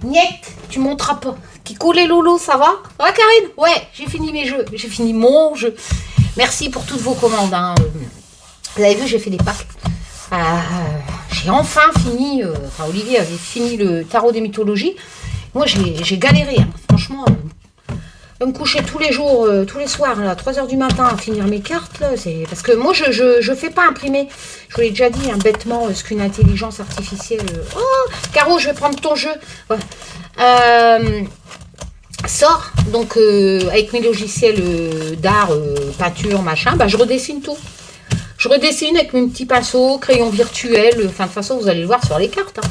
Niet, tu monteras pas. Qui coulait Lolo, ça va? Ouais, Karine? Ouais, j'ai fini mes jeux. J'ai fini mon jeu. Merci pour toutes vos commandes. Hein. Vous avez vu, j'ai fait des packs. J'ai enfin fini, Olivier avait fini le tarot des mythologies. Moi, j'ai galéré, hein. Franchement. Me coucher tous les jours, tous les soirs, à 3h du matin, à finir mes cartes, là, c'est parce que moi, je fais pas imprimer. Je vous l'ai déjà dit, hein, bêtement, ce qu'une intelligence artificielle... Oh, Caro, je vais prendre ton jeu. Ouais. Sort, donc, avec mes logiciels d'art, peinture, machin, bah, je redessine tout. Je redessine avec mes petits pinceaux, crayon virtuel. Enfin, de toute façon, vous allez le voir sur les cartes. Hein.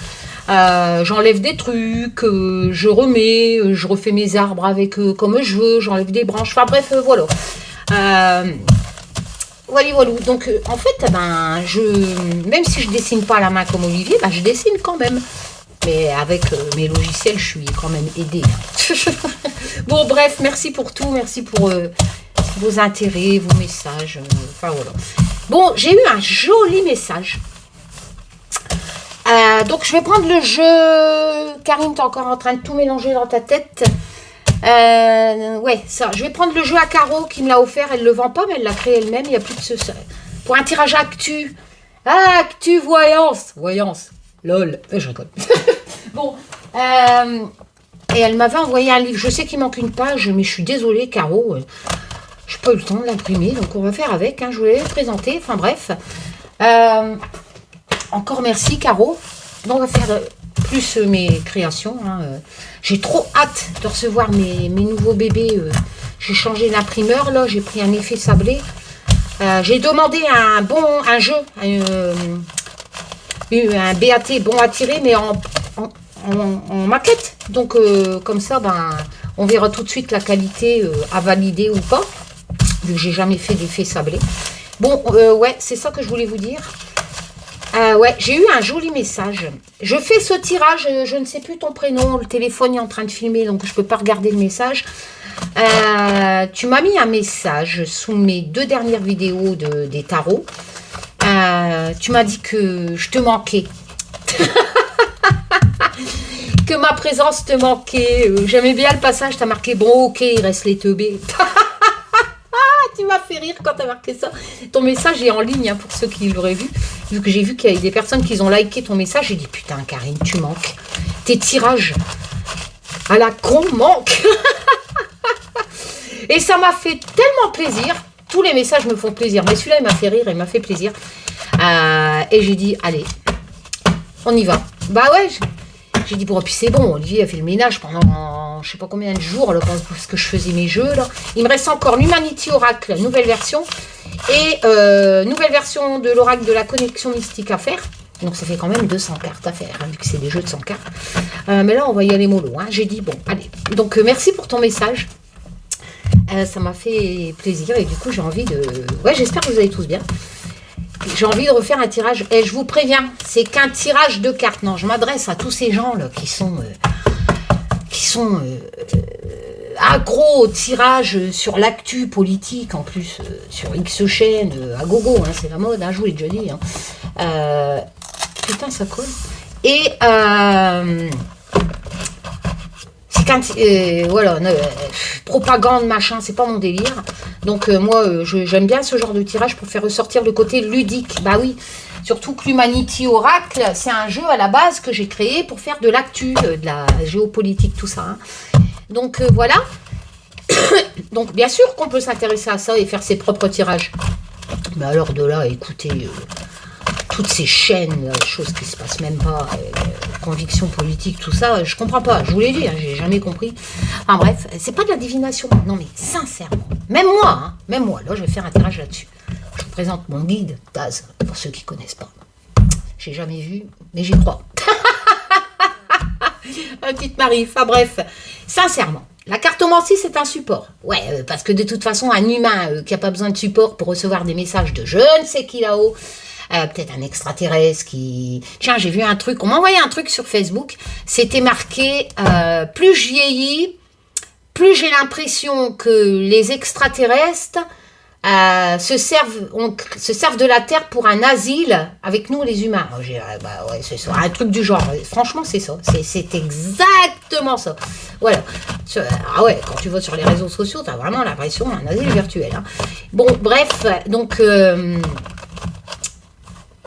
J'enlève des trucs, je remets, je refais mes arbres avec comme je veux, j'enlève des branches. Enfin bref, voilà. Voilà. Donc, en fait, ben, même si je dessine pas à la main comme Olivier, ben, je dessine quand même. Mais avec mes logiciels, je suis quand même aidée. Bon, bref, merci pour tout. Merci pour vos intérêts, vos messages. Enfin, voilà. Bon, j'ai eu un joli message. Donc, je vais prendre le jeu. Karine, t'es encore en train de tout mélanger dans ta tête. Ouais, ça. Je vais prendre le jeu à Caro qui me l'a offert. Elle ne le vend pas, mais elle l'a créé elle-même. Il n'y a plus de ce. Pour un tirage actu. Ah, actu, voyance. Voyance. Lol. Je rigole. Bon. Et elle m'avait envoyé un livre. Je sais qu'il manque une page, mais je suis désolée, Caro. Je n'ai pas eu le temps de l'imprimer. Donc, on va faire avec. Hein, je voulais le présenter. Enfin, bref. Encore merci, Caro. Donc, on va faire plus mes créations. Hein. J'ai trop hâte de recevoir mes nouveaux bébés. J'ai changé d'imprimeur, là. J'ai pris un effet sablé. J'ai demandé un jeu, un BAT bon à tirer, mais en maquette. Donc, comme ça, ben, on verra tout de suite la qualité à valider ou pas. Vu que j'ai jamais fait d'effet sablé. Bon, ouais, c'est ça que je voulais vous dire. Ouais, j'ai eu un joli message. Je fais ce tirage, je ne sais plus ton prénom, le téléphone est en train de filmer, donc je ne peux pas regarder le message. Tu m'as mis un message sous mes 2 dernières vidéos des tarots. Tu m'as dit que je te manquais. Que ma présence te manquait. J'aimais bien le passage, tu as marqué « Bon, ok, il reste les teubés ». Tu m'as fait rire quand tu as marqué ça. Ton message est en ligne, hein, pour ceux qui l'auraient vu. Vu que j'ai vu qu'il y a des personnes qui ont liké ton message, j'ai dit, putain, Karine, tu manques. Tes tirages à la con manquent. Et ça m'a fait tellement plaisir. Tous les messages me font plaisir. Mais celui-là, il m'a fait rire, il m'a fait plaisir. Et j'ai dit, allez, on y va. Bah ouais, j'ai dit, bon, puis c'est bon, Olivier a fait le ménage pendant je sais pas combien de jours, là, parce que je faisais mes jeux, là. Il me reste encore l'Humanity Oracle, nouvelle version, et nouvelle version de l'Oracle de la connexion mystique à faire. Donc, ça fait quand même 200 cartes à faire, hein, vu que c'est des jeux de 100 cartes. Mais là, on va y aller mollo, hein. J'ai dit, bon, allez. Donc, merci pour ton message. Ça m'a fait plaisir, et du coup, j'ai envie de... Ouais, j'espère que vous allez tous bien. J'ai envie de refaire un tirage. Et je vous préviens, c'est qu'un tirage de cartes. Non, je m'adresse à tous ces gens là qui sont accros au tirage sur l'actu politique, en plus, sur X chaîne, à gogo, hein, c'est la mode, hein, je vous l'ai déjà dit. Hein. Putain, ça colle. Et c'est quand... voilà, propagande, machin, c'est pas mon délire. Donc, moi, j'aime bien ce genre de tirage pour faire ressortir le côté ludique. Bah oui, surtout que l'Humanity Oracle, c'est un jeu à la base que j'ai créé pour faire de l'actu, de la géopolitique, tout ça. Hein. Donc, voilà. Donc, bien sûr qu'on peut s'intéresser à ça et faire ses propres tirages. Mais alors, de là, écoutez, toutes ces chaînes, choses qui se passent même pas, convictions politiques, tout ça, je comprends pas. Je vous l'ai dit, hein, j'ai jamais compris. Enfin bref, c'est pas de la divination. Non mais sincèrement, même moi, là, je vais faire un tirage là-dessus. Je vous présente mon guide, Taz, pour ceux qui connaissent pas. J'ai jamais vu, mais j'y crois. Petite Marie, enfin bref, sincèrement. La cartomancie, c'est un support. Ouais, parce que de toute façon, un humain qui n'a pas besoin de support pour recevoir des messages de je ne sais qui là-haut, peut-être un extraterrestre qui... Tiens, j'ai vu un truc, on m'a envoyé un truc sur Facebook, c'était marqué, plus je vieillis, plus j'ai l'impression que les extraterrestres se servent de la Terre pour un asile avec nous les humains. Bah ouais, c'est ça, un truc du genre. Franchement, c'est ça. C'est exactement ça. Voilà. Ah ouais, quand tu vas sur les réseaux sociaux, tu as vraiment l'impression d'un asile virtuel. Hein. Bon, bref, donc,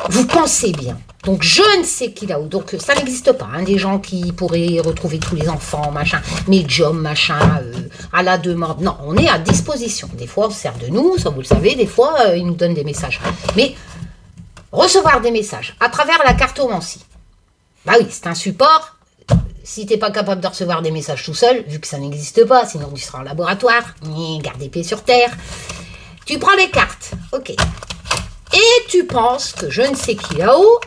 vous pensez bien. Donc, je ne sais qui là-haut. Donc, ça n'existe pas. Hein, des gens qui pourraient retrouver tous les enfants, machin, médium, machin, à la demande. Non, on est à disposition. Des fois, on se sert de nous, ça vous le savez. Des fois, ils nous donnent des messages. Mais, recevoir des messages à travers la cartomancie. Bah oui, c'est un support. Si tu n'es pas capable de recevoir des messages tout seul, vu que ça n'existe pas, sinon tu seras en laboratoire, garde les pieds sur terre. Tu prends les cartes, ok. Et tu penses que je ne sais qui là-haut,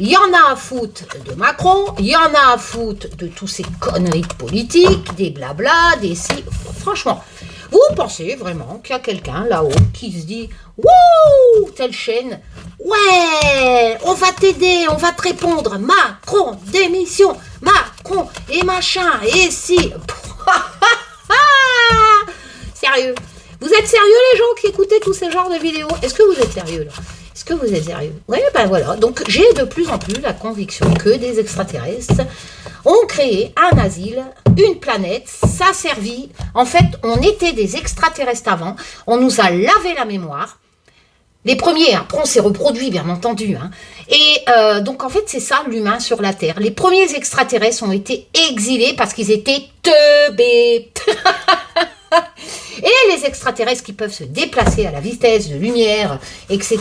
il y en a à foutre de Macron, il y en a à foutre de tous ces conneries de politique, des blabla, des si... Franchement, vous pensez vraiment qu'il y a quelqu'un là-haut qui se dit « Wouh, telle chaîne, ouais, on va t'aider, on va te répondre, Macron, démission, Macron, et machin, et si... » Sérieux? Vous êtes sérieux les gens qui écoutez tous ces genres de vidéos? Est-ce que vous êtes sérieux là? Est-ce que vous êtes sérieux? Oui, ben voilà. Donc, j'ai de plus en plus la conviction que des extraterrestres ont créé un asile, une planète, ça a servi. En fait, on était des extraterrestres avant, on nous a lavé la mémoire. Les premiers, après on s'est reproduit, bien entendu. Hein. Et donc, en fait, c'est ça l'humain sur la Terre. Les premiers extraterrestres ont été exilés parce qu'ils étaient teubés. Et les extraterrestres qui peuvent se déplacer à la vitesse de lumière, etc.,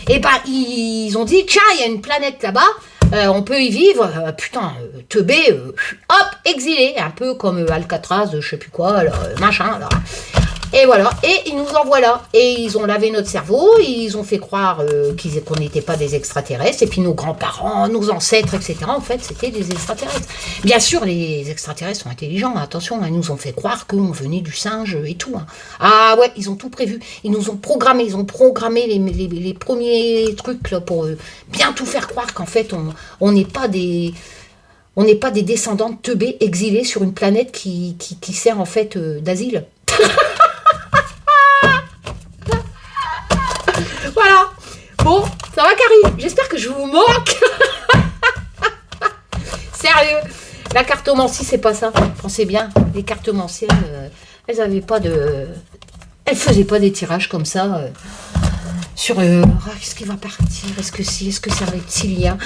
et ben ils ont dit, tiens, il y a une planète là-bas, on peut y vivre, putain, teubé, hop, exilé, un peu comme Alcatraz, je sais plus quoi, alors, machin, alors. Et voilà, et ils nous envoient là, et ils ont lavé notre cerveau, ils ont fait croire qu'on n'était pas des extraterrestres, et puis nos grands-parents, nos ancêtres, etc., en fait, c'était des extraterrestres. Bien sûr, les extraterrestres sont intelligents, attention, ils nous ont fait croire qu'on venait du singe et tout. Hein. Ah ouais, ils ont tout prévu, ils nous ont programmé, les premiers trucs là, pour bien tout faire croire qu'en fait, on n'est pas des... On n'est pas des descendants de teubés exilés sur une planète qui sert en fait d'asile. Voilà. Bon, ça va Carrie? J'espère que je vous manque. Sérieux. La cartomancie, c'est pas ça. Pensez bien, les cartomanciennes, elles avaient pas de... Elles faisaient pas des tirages comme ça sur... est-ce qu'il va partir? Est-ce que si? Est-ce que c'est reptilien?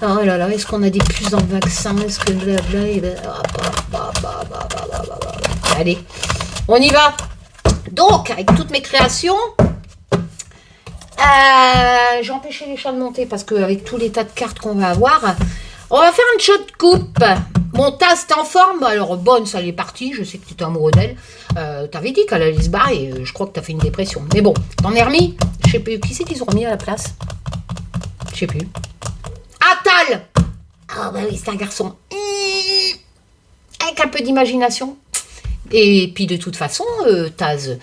Oh là là, est-ce qu'on a des puces dans le vaccin? Est-ce que blabla... Allez, on y va. Donc, avec toutes mes créations... j'ai empêché les chats de monter parce qu'avec tous les tas de cartes qu'on va avoir, on va faire une shot de coupe. Bon, Taz, t'es en forme? Alors, bonne, ça l'est parti. Je sais que tu étais amoureux d'elle. T'avais dit qu'elle allait se barrer et je crois que t'as fait une dépression. Mais bon, t'en es remis? Je sais plus. Qui c'est qu'ils ont remis à la place? Je sais plus. Atal! Ah, bah oui, c'est un garçon. Avec un peu d'imagination. Et puis, de toute façon, Taz,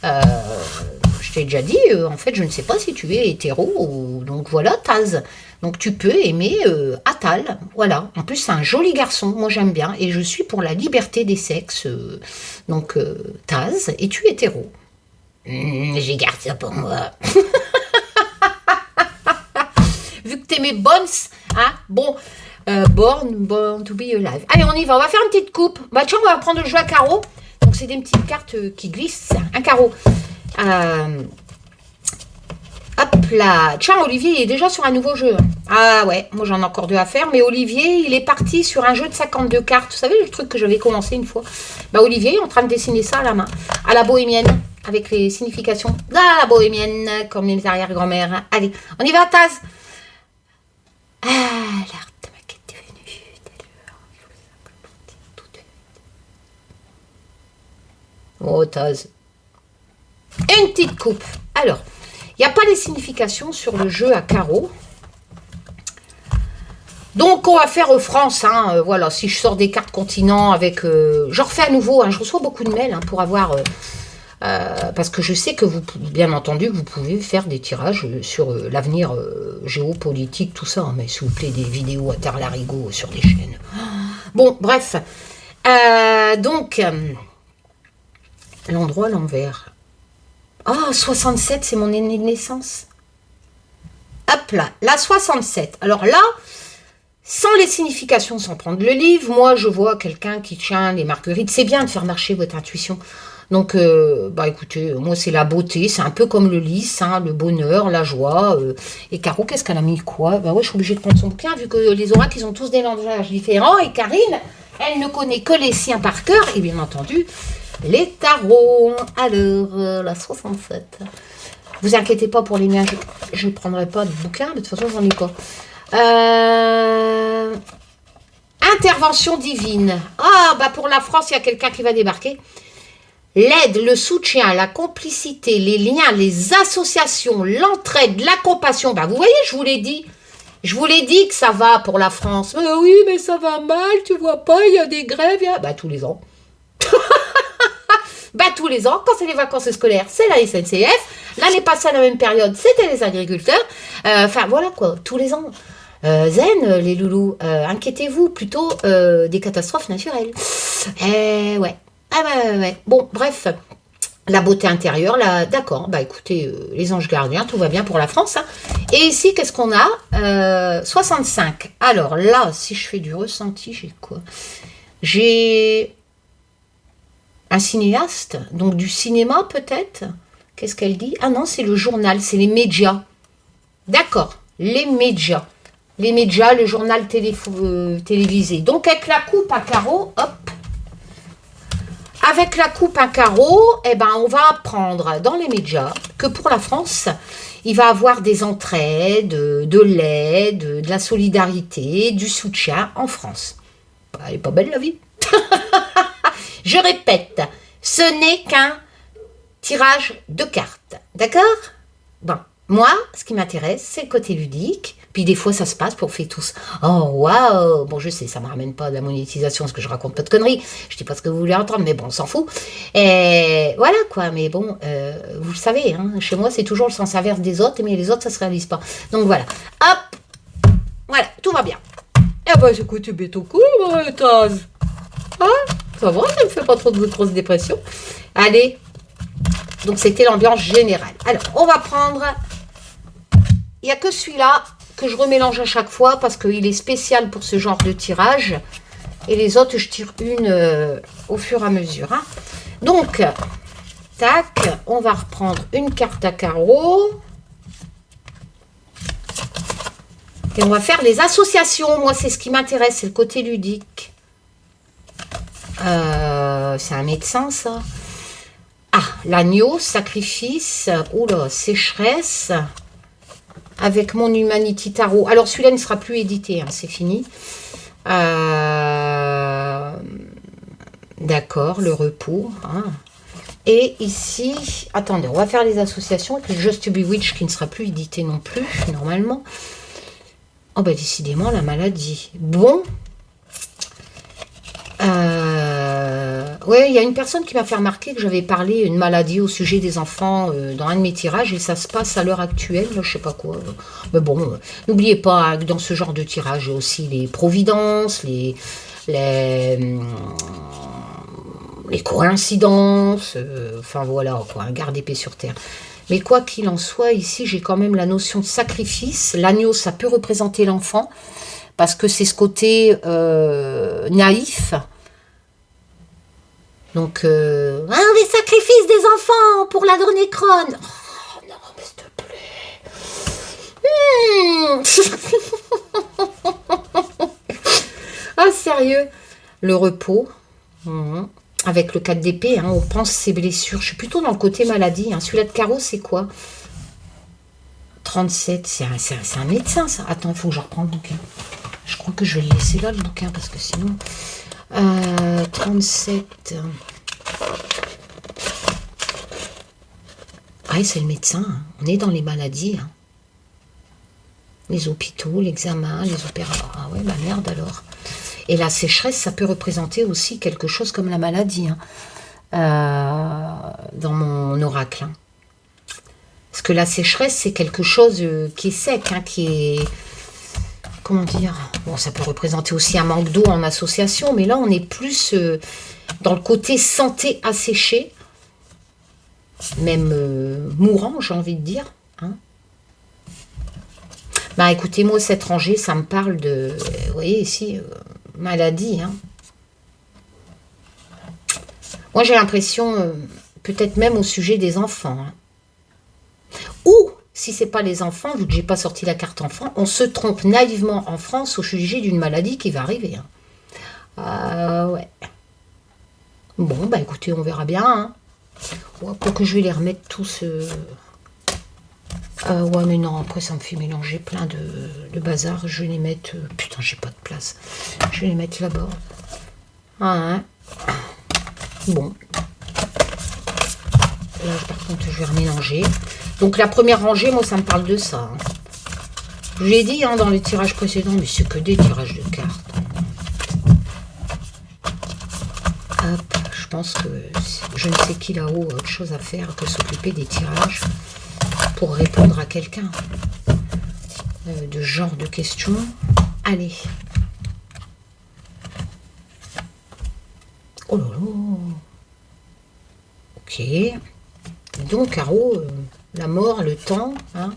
je t'ai déjà dit, en fait, je ne sais pas si tu es hétéro, donc voilà, Taz. Donc tu peux aimer Atal, voilà. En plus, c'est un joli garçon, moi j'aime bien, et je suis pour la liberté des sexes. Donc, Taz, es-tu hétéro? Je garde ça pour moi. Vu que t'aimais Bones, hein, bon, born to be alive. Allez, on y va, on va faire une petite coupe. Bah tiens, on va prendre le jeu à carreau. Donc c'est des petites cartes qui glissent, un carreau. Hop là. Tiens, Olivier, il est déjà sur un nouveau jeu. Ah ouais, moi j'en ai encore 2 à faire. Mais Olivier, il est parti sur un jeu de 52 cartes. Vous savez, le truc que j'avais commencé une fois. Bah Olivier est en train de dessiner ça à la main. À la bohémienne. Avec les significations de la bohémienne. Comme les arrière-grand-mères. Allez, on y va, Taz. Alors, ta maquette est venue. Oh, Taz. Une petite coupe. Alors, il n'y a pas les significations sur le jeu à carreaux. Donc, on va faire France. Hein, voilà, si je sors des cartes continents avec... je refais à nouveau. Hein, je reçois beaucoup de mails pour avoir... parce que je sais que vous, bien entendu, vous pouvez faire des tirages sur l'avenir géopolitique, tout ça. Hein, mais s'il vous plaît, des vidéos à terre larigot sur les chaînes. Bon, bref. Donc, l'endroit à l'envers. Ah, 67, c'est mon année de naissance. Hop là, la 67. Alors là, sans les significations, sans prendre le livre, moi je vois quelqu'un qui tient les marguerites. C'est bien de faire marcher votre intuition. Donc, bah écoutez, moi c'est la beauté, c'est un peu comme le lys, hein, le bonheur, la joie. Et Caro, qu'est-ce qu'elle a mis quoi? Bah ouais, je suis obligée de prendre son bouquin vu que les oracles, ils ont tous des langages différents. Et Karine, elle ne connaît que les siens par cœur. Et bien entendu, les tarots. Alors, la 67. Vous inquiétez pas pour les miens, je ne prendrai pas de bouquin, mais de toute façon, j'en ai pas. Intervention divine. Ah, bah pour la France, il y a quelqu'un qui va débarquer. L'aide, le soutien, la complicité, les liens, les associations, l'entraide, la compassion. Bah vous voyez, je vous l'ai dit. Je vous l'ai dit que ça va pour la France. Mais oui, mais ça va mal, tu vois pas, il y a des grèves. Bah tous les ans. Bah tous les ans, quand c'est les vacances scolaires, c'est la SNCF. L'année passée, à la même période, c'était les agriculteurs. Enfin voilà quoi, tous les ans. Zen, les loulous, inquiétez-vous plutôt des catastrophes naturelles. Ouais. Ah bah ouais. Bon, bref, la beauté intérieure, là, d'accord. Bah écoutez, les anges gardiens, tout va bien pour la France. Hein. Et ici, qu'est-ce qu'on a 65. Alors là, si je fais du ressenti, j'ai quoi? J'ai un cinéaste, donc du cinéma peut-être. Qu'est-ce qu'elle dit? Ah non, c'est le journal, c'est les médias. D'accord, les médias. Les médias, le journal télévisé. Donc avec la coupe à carreaux, hop. Avec la coupe à carreaux, eh ben, on va apprendre dans les médias que pour la France, il va avoir des entraides, de l'aide, de la solidarité, du soutien en France. Bah, elle est pas belle la vie. Je répète, ce n'est qu'un tirage de cartes. D'accord? Bon, moi, ce qui m'intéresse, c'est le côté ludique. Puis des fois, ça se passe pour faire tous. Oh, waouh! Bon, je sais, ça ne me ramène pas de la monétisation, parce que je raconte pas de conneries. Je dis pas ce que vous voulez entendre, mais bon, on s'en fout. Et voilà, quoi. Mais bon, vous le savez, hein, chez moi, c'est toujours le sens inverse des autres, mais les autres, ça se réalise pas. Donc voilà. Hop! Voilà, tout va bien. Eh ben, écoute, tu mets ton coup, Taz. Hein? Ça va, ça me fait pas trop de grosses dépressions. Allez. Donc, c'était l'ambiance générale. Alors, on va prendre... Il n'y a que celui-là que je remélange à chaque fois parce qu'il est spécial pour ce genre de tirage. Et les autres, je tire une au fur et à mesure. Hein. Donc, tac, on va reprendre une carte à carreaux. Et on va faire les associations. Moi, c'est ce qui m'intéresse, c'est le côté ludique. C'est un médecin, ça. Ah, l'agneau, sacrifice. Oula, sécheresse. Avec mon Humanity Tarot. Alors, celui-là ne sera plus édité, hein, c'est fini. D'accord, le repos. Hein. Et ici, attendez, on va faire les associations avec le Just to Be Witch qui ne sera plus édité non plus, normalement. Oh, bah, décidément, la maladie. Bon. Oui, il y a une personne qui m'a fait remarquer que j'avais parlé une maladie au sujet des enfants dans un de mes tirages et ça se passe à l'heure actuelle, là, je sais pas quoi. Mais bon, n'oubliez pas hein, que dans ce genre de tirage, il y a aussi les providences, les coïncidences, enfin voilà, quoi, garde épée sur terre. Mais quoi qu'il en soit, ici, j'ai quand même la notion de sacrifice. L'agneau, ça peut représenter l'enfant parce que c'est ce côté naïf. Donc, les sacrifices des enfants pour la dernière crône. Oh non, mais s'il te plaît. Ah, sérieux. Le repos. Avec le 4 d'épée, hein, on pense ses blessures. Je suis plutôt dans le côté maladie. Hein. Celui-là de carreau, c'est quoi? 37, c'est un médecin, ça. Attends, il faut que je reprenne le bouquin. Je crois que je vais le laisser là, le bouquin, parce que sinon... 37. Ah, c'est le médecin. Hein. On est dans les maladies. Hein. Les hôpitaux, l'examen, les opérations. Ah ouais, bah merde alors. Et la sécheresse, ça peut représenter aussi quelque chose comme la maladie. Hein. Dans mon oracle. Hein. Parce que la sécheresse, c'est quelque chose qui est sec, hein, qui est... Comment dire? Bon, ça peut représenter aussi un manque d'eau en association, mais là, on est plus dans le côté santé asséchée. même mourant, j'ai envie de dire. Hein. Bah écoutez, moi, cette rangée, ça me parle de, vous voyez ici, maladie. Hein. Moi, j'ai l'impression, peut-être même au sujet des enfants. Hein. Ou, si c'est pas les enfants, vu que j'ai pas sorti la carte enfant, on se trompe naïvement en France au sujet d'une maladie qui va arriver. Hein. Ouais. Bon, bah écoutez, on verra bien. Hein. Ouais, pour que je vais les remettre tous... ouais, mais non, après ça me fait mélanger plein de bazar. Je vais les mettre... putain, j'ai pas de place. Je vais les mettre là-bas. Ah, hein. Bon. Là, par contre, je vais remélanger. Donc, la première rangée, moi, ça me parle de ça. Hein. Je l'ai dit hein, dans les tirages précédents, mais c'est que des tirages de cartes. Hop, je pense que je ne sais qui là-haut a autre chose à faire que s'occuper des tirages pour répondre à quelqu'un de genre de questions. Allez. Oh là là. Ok. Donc, Caro, la mort, le temps. Hein.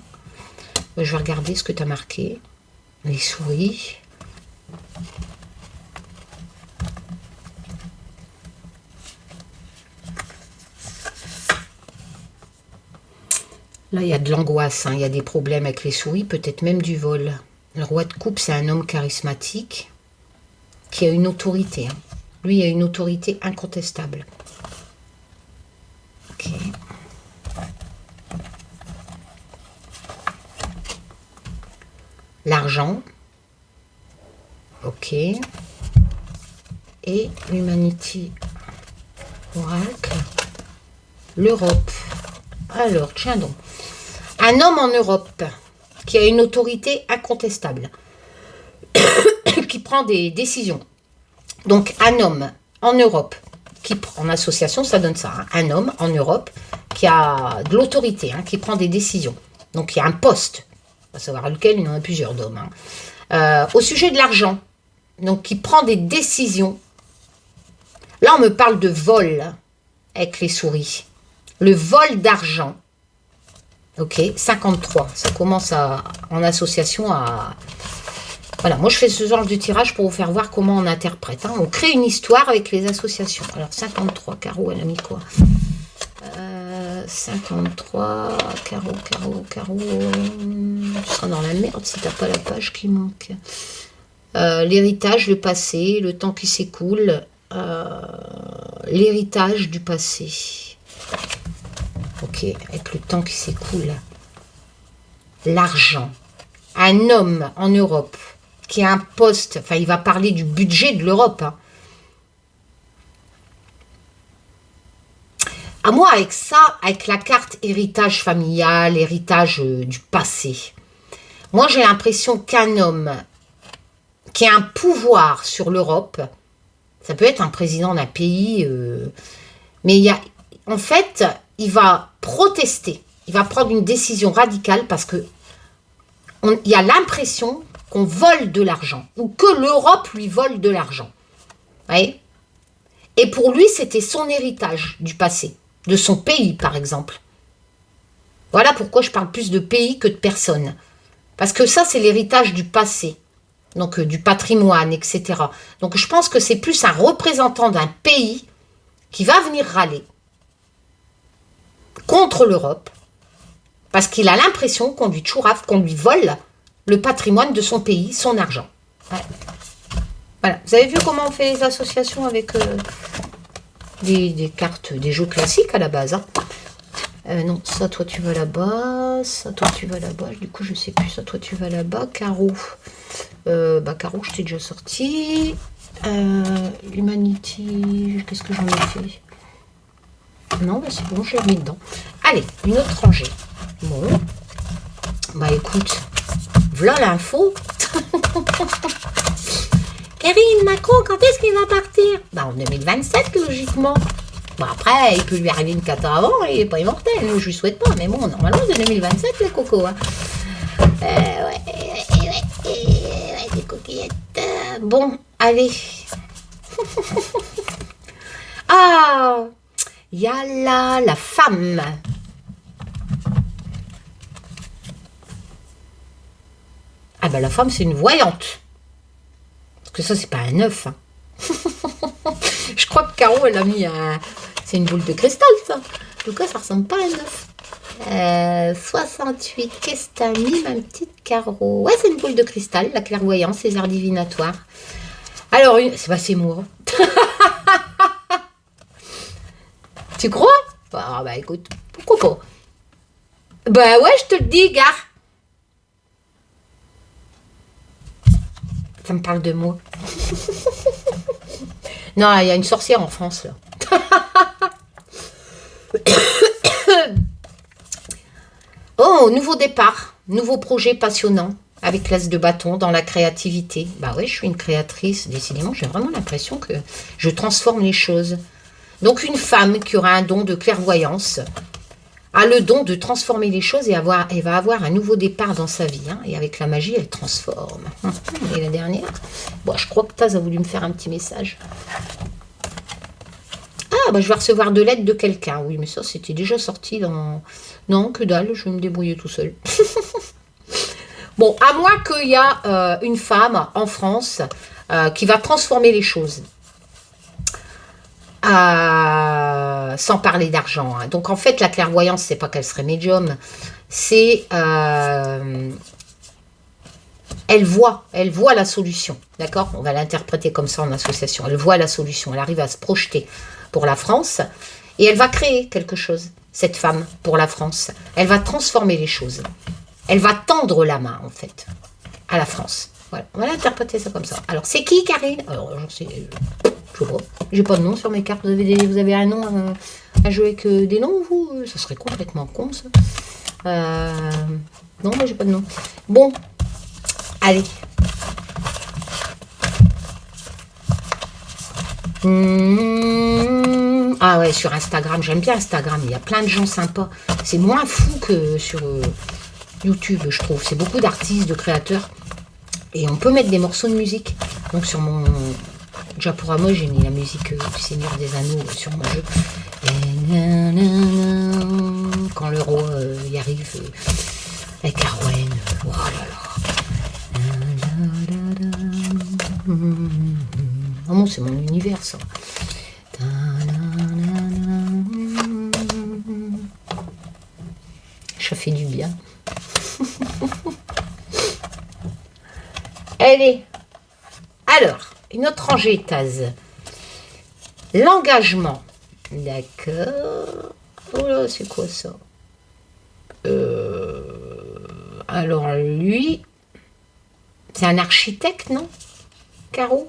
Je vais regarder ce que tu as marqué. Les souris. Là, il y a de l'angoisse, hein. Il y a des problèmes avec les souris, peut-être même du vol. Le roi de coupe, c'est un homme charismatique qui a une autorité. Hein. Lui, il a une autorité incontestable. Ok. L'argent. Ok. Et l'Humanity Oracle. L'Europe. Alors, tiens donc. Un homme en Europe qui a une autorité incontestable, qui prend des décisions. Donc, un homme en Europe, qui en association, ça donne ça. Hein, un homme en Europe qui a de l'autorité, hein, qui prend des décisions. Donc, il y a un poste, on va savoir lequel, il y en a plusieurs d'hommes. Hein. Au sujet de l'argent, donc qui prend des décisions. Là, on me parle de vol avec les souris. Le vol d'argent. Ok, 53. Ça commence en association à... Voilà, moi je fais ce genre de tirage pour vous faire voir comment on interprète. Hein. On crée une histoire avec les associations. Alors 53, Caro, elle a mis quoi 53, Caro. Tu seras dans la merde si t'as pas la page qui manque. L'héritage, le passé, le temps qui s'écoule. L'héritage du passé. Ok, avec le temps qui s'écoule. L'argent. Un homme en Europe qui a un poste, enfin il va parler du budget de l'Europe. Hein. À moi, avec ça, avec la carte héritage familial, héritage du passé, moi j'ai l'impression qu'un homme qui a un pouvoir sur l'Europe, ça peut être un président d'un pays, mais il y a, en fait, il va protester, il va prendre une décision radicale parce que il y a l'impression qu'on vole de l'argent ou que l'Europe lui vole de l'argent. Vous voyez ? Et pour lui, c'était son héritage du passé, de son pays par exemple. Voilà pourquoi je parle plus de pays que de personnes. Parce que ça, c'est l'héritage du passé, donc du patrimoine, etc. Donc je pense que c'est plus un représentant d'un pays qui va venir râler contre l'Europe, parce qu'il a l'impression qu'on lui chourave, qu'on lui vole le patrimoine de son pays, son argent. Ouais. Voilà. Vous avez vu comment on fait les associations avec des cartes, des jeux classiques à la base. Hein. Non, ça, toi, tu vas là-bas. Ça, toi, tu vas là-bas. Du coup, je sais plus. Ça, toi, tu vas là-bas. Caro. Caro, je t'ai déjà sorti. Humanity. Qu'est-ce que j'en ai fait? Non, bah, c'est bon, je l'ai remis dedans. Allez, une autre rangée. Bon. Bah, écoute. Voilà l'info. Karine, Macron, quand est-ce qu'il va partir? Bah, en 2027, logiquement. Bon, après, il peut lui arriver une cata avant, il n'est pas immortel, je lui souhaite pas, mais bon, normalement, c'est 2027, les cocos. Hein. Ouais, des coquillettes. Bon, allez. Ah, Il y a là la femme. Ah ben la femme, c'est une voyante. Parce que ça, c'est pas un œuf. Hein. Je crois que Caro, elle a mis un... C'est une boule de cristal, ça. En tout cas, ça ressemble pas à un œuf. 68, qu'est-ce que t'as mis, ma petite Caro? Ouais, c'est une boule de cristal, la clairvoyance, les arts divinatoires. Alors, c'est moi. Tu crois? Ah bah écoute, pourquoi pas? Bah ouais, je te le dis, gars. Ça me parle de moi. Non, il y a une sorcière en France, là. Oh, nouveau départ, nouveau projet passionnant, avec l'as de bâton dans la créativité. Bah ouais, je suis une créatrice, décidément, j'ai vraiment l'impression que je transforme les choses. Donc une femme qui aura un don de clairvoyance a le don de transformer les choses et elle va avoir un nouveau départ dans sa vie. Hein, et avec la magie, elle transforme. Et la dernière, bon, je crois que Taz a voulu me faire un petit message. Ah, bah je vais recevoir de l'aide de quelqu'un. Oui, mais ça, c'était déjà sorti dans... Non, que dalle, je vais me débrouiller tout seul. Bon, à moins qu'il y a une femme en France qui va transformer les choses. Sans parler d'argent. Hein. Donc, en fait, la clairvoyance, c'est pas qu'elle serait médium. C'est... elle voit la solution. D'accord? On va l'interpréter comme ça en association. Elle voit la solution. Elle arrive à se projeter pour la France. Et elle va créer quelque chose, cette femme, pour la France. Elle va transformer les choses. Elle va tendre la main, en fait, à la France. Voilà. On va l'interpréter ça comme ça. Alors, c'est qui, Karine? Alors, j'en sais... Je sais pas. J'ai pas de nom sur mes cartes. Vous avez un nom à jouer avec des noms, vous? Ça serait complètement con, ça. Non, moi, j'ai pas de nom. Bon. Allez. Ah ouais, sur Instagram. J'aime bien Instagram. Il y a plein de gens sympas. C'est moins fou que sur YouTube, je trouve. C'est beaucoup d'artistes, de créateurs. Et on peut mettre des morceaux de musique. Donc, sur mon... Japurama, j'ai mis la musique du Seigneur des Anneaux sur mon jeu. Et quand le roi y arrive avec Arwen, oh là là. Oh non, c'est mon univers, ça. Ça fait du bien. Allez. Alors. Une autre rangée, Taz. L'engagement. D'accord. Oh là, c'est quoi ça? Alors, lui, c'est un architecte, non? Caro?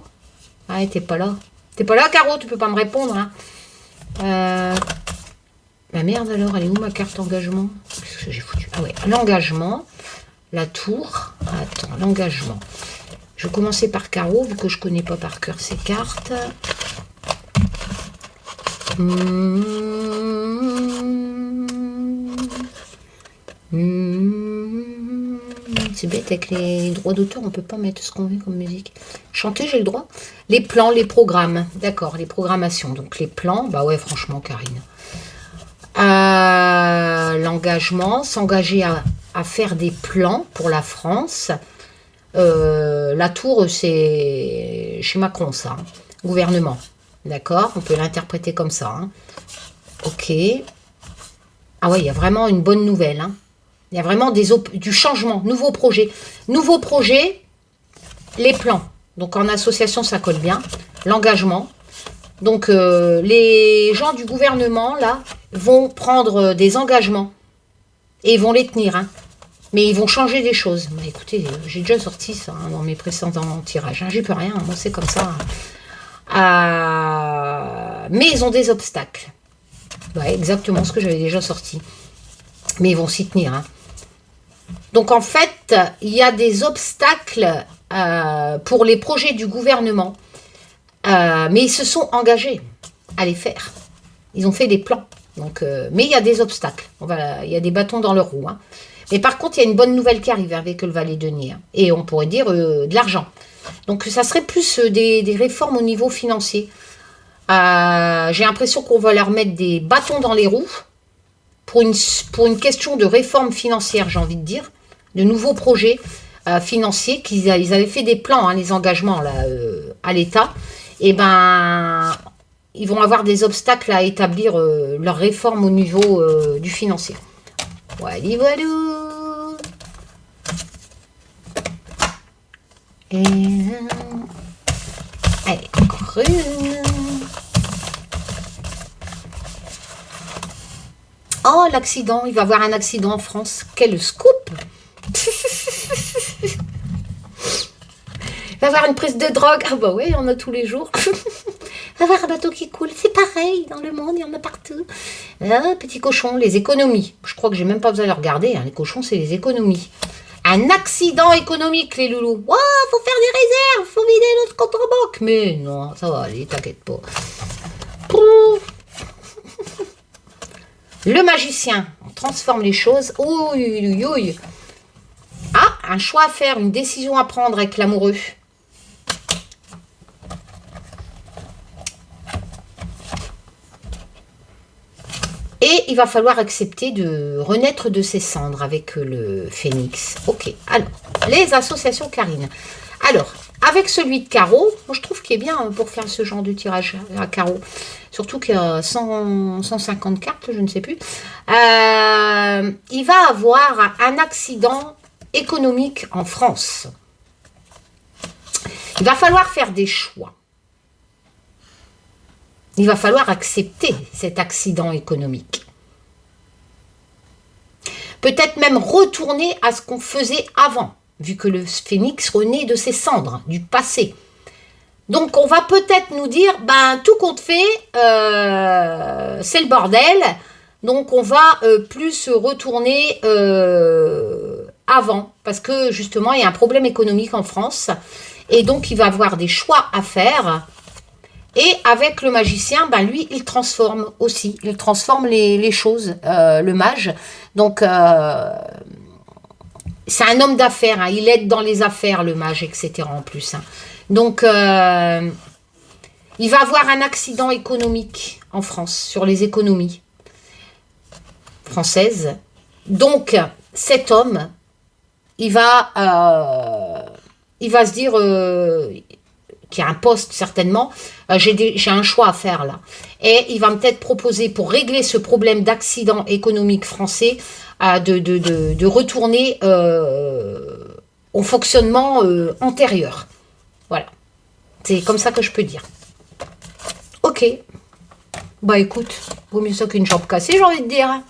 Ah, t'es pas là. T'es pas là, Caro? Tu peux pas me répondre, hein? Ma merde, alors, elle est où, ma carte engagement? Qu'est-ce que j'ai foutu? Ah ouais, l'engagement. La tour. Attends, l'engagement. Je vais commencer par Caro, vu que je ne connais pas par cœur ces cartes. C'est bête, avec les droits d'auteur, on ne peut pas mettre ce qu'on veut comme musique. Chanter, j'ai le droit. Les plans, les programmes. D'accord, les programmations. Donc les plans, bah ouais, franchement, Karine. L'engagement, s'engager à faire des plans pour la France. La tour, c'est chez Macron, ça. Hein. Gouvernement. D'accord? On peut l'interpréter comme ça. Hein. Ok. Ah ouais, il y a vraiment une bonne nouvelle. Hein. Il y a vraiment du changement. Nouveau projet. Nouveau projet, les plans. Donc en association, ça colle bien. L'engagement. Donc les gens du gouvernement, là, vont prendre des engagements. Et ils vont les tenir, hein. Mais ils vont changer des choses. Bah, écoutez, j'ai déjà sorti ça hein, dans mes précédents tirages. Hein. J'y peux rien, moi c'est comme ça. Mais ils ont des obstacles. Ouais, exactement ce que j'avais déjà sorti. Mais ils vont s'y tenir. Hein. Donc en fait, il y a des obstacles pour les projets du gouvernement. Mais ils se sont engagés à les faire. Ils ont fait des plans. Donc, mais il y a des obstacles. Il y a des bâtons dans leur roue. Hein. Mais par contre, il y a une bonne nouvelle qui arrive avec le valet de denier. Et on pourrait dire de l'argent. Donc, ça serait plus des réformes au niveau financier. J'ai l'impression qu'on va leur mettre des bâtons dans les roues pour une question de réforme financière, j'ai envie de dire, de nouveaux projets financiers. Ils avaient fait des plans, hein, les engagements là, à l'État. Et ben, ils vont avoir des obstacles à établir leur réforme au niveau du financier. Voilà, voilà. Et allez, encore une. Oh, l'accident, il va y avoir un accident en France. Quel scoop. Il va y avoir une prise de drogue. Ah bah oui, on a tous les jours. Il va y avoir un bateau qui coule. C'est pareil, dans le monde, il y en a partout. Ah, petit cochon, les économies. Je crois que j'ai même pas besoin de regarder. Hein. Les cochons, c'est les économies. Un accident économique, les loulous. Wow, faut faire des réserves, faut vider notre compte en banque. Mais non, ça va aller, t'inquiète pas. Le magicien, on transforme les choses. Ouh, ouh. Ah, un choix à faire, une décision à prendre avec l'amoureux. Et il va falloir accepter de renaître de ses cendres avec le phénix. Ok, alors, les associations Karine. Alors, avec celui de carreau, moi je trouve qu'il est bien pour faire ce genre de tirage à carreau. Surtout qu'il y a 150 cartes, je ne sais plus. Il va avoir un accident économique en France. Il va falloir faire des choix. Il va falloir accepter cet accident économique. Peut-être même retourner à ce qu'on faisait avant, vu que le phénix renaît de ses cendres, du passé. Donc on va peut-être nous dire, ben tout compte fait, c'est le bordel, donc on va plus retourner avant, parce que justement il y a un problème économique en France, et donc il va avoir des choix à faire. Et avec le magicien, ben lui, il transforme aussi. Il transforme les choses, le mage. Donc, c'est un homme d'affaires. Hein. Il aide dans les affaires, le mage, etc. en plus. Hein. Donc, il va avoir un accident économique en France, sur les économies françaises. Donc, cet homme, il va se dire... qui a un poste certainement, j'ai un choix à faire là. Et il va peut-être proposer, pour régler ce problème d'accident économique français, de retourner au fonctionnement antérieur. Voilà. C'est comme ça que je peux dire. Ok. Bah écoute, vaut mieux ça qu'une jambe cassée, j'ai envie de dire.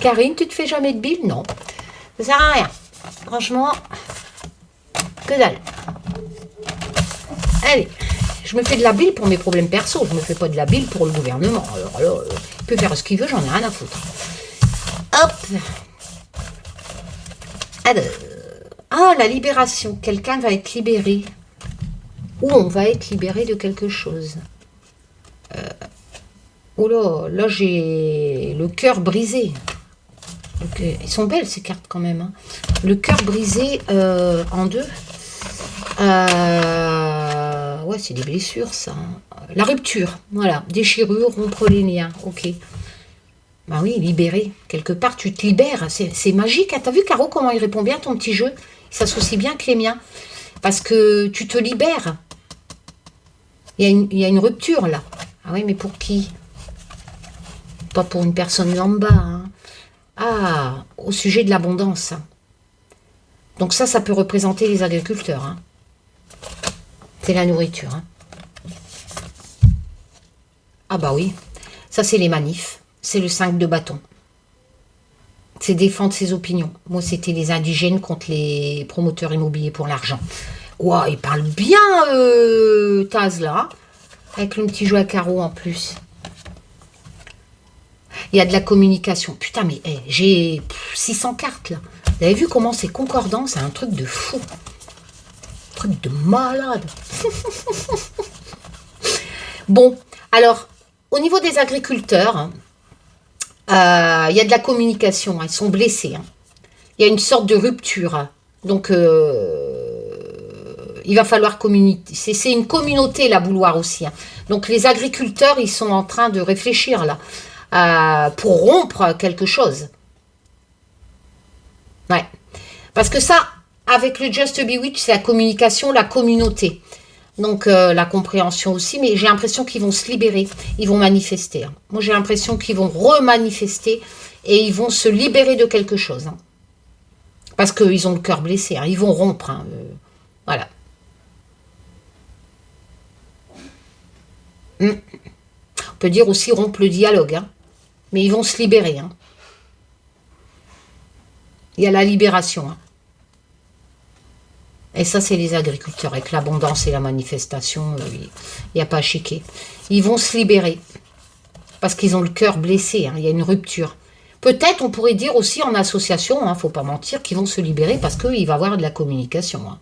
Karine, tu te fais jamais de bile? Non. Ça sert à rien. Franchement, que dalle. Allez, je me fais de la bile pour mes problèmes perso. Je me fais pas de la bile pour le gouvernement. Alors là, il peut faire ce qu'il veut, j'en ai rien à foutre. Hop. Alors. Ah, la libération. Quelqu'un va être libéré. Ou on va être libéré de quelque chose. Oh là j'ai le cœur brisé. Donc, ils sont belles ces cartes quand même. Hein. Le cœur brisé en deux. Ouais, c'est des blessures, ça. La rupture, voilà. Déchirure, rompre les liens. Ok. Bah oui, libérer. Quelque part, tu te libères. C'est magique. Hein. T'as vu, Caro, comment il répond bien, ton petit jeu? Il s'associe bien que les miens. Parce que tu te libères. Il y a une rupture, là. Ah oui, mais pour qui? Pas pour une personne lambda. Hein. Ah, au sujet de l'abondance. Donc ça peut représenter les agriculteurs. Hein. C'est la nourriture. Hein. Ah bah oui, ça c'est les manifs. C'est le 5 de bâton. C'est défendre ses opinions. Moi, c'était les indigènes contre les promoteurs immobiliers pour l'argent. Ouah, il parle bien, Taz, là. Avec le petit jeu à carreaux en plus. Il y a de la communication. Putain, mais hey, j'ai 600 cartes, là. Vous avez vu comment c'est concordant? C'est un truc de fou. Un truc de malade. Bon, alors, au niveau des agriculteurs, il y a de la communication. Ils sont blessés. Hein. Il y a une sorte de rupture. Donc, il va falloir communiquer. C'est une communauté, la bouilloire aussi. Hein. Donc les agriculteurs, ils sont en train de réfléchir là, pour rompre quelque chose. Ouais. Parce que ça, avec le Just Bewitch, c'est la communication, la communauté. Donc la compréhension aussi, mais j'ai l'impression qu'ils vont se libérer, ils vont manifester. Hein. Moi j'ai l'impression qu'ils vont remanifester et ils vont se libérer de quelque chose. Hein. Parce qu'ils ont le cœur blessé, hein. Ils vont rompre. Hein. Voilà. On peut dire aussi rompre le dialogue, hein. Mais ils vont se libérer. Hein. Il y a la libération. Hein. Et ça, c'est les agriculteurs. Avec l'abondance et la manifestation, il n'y a pas à chiquer. Ils vont se libérer. Parce qu'ils ont le cœur blessé. Hein. Il y a une rupture. Peut-être, on pourrait dire aussi en association, il ne faut pas mentir, qu'ils vont se libérer parce qu'il va y avoir de la communication. Hein.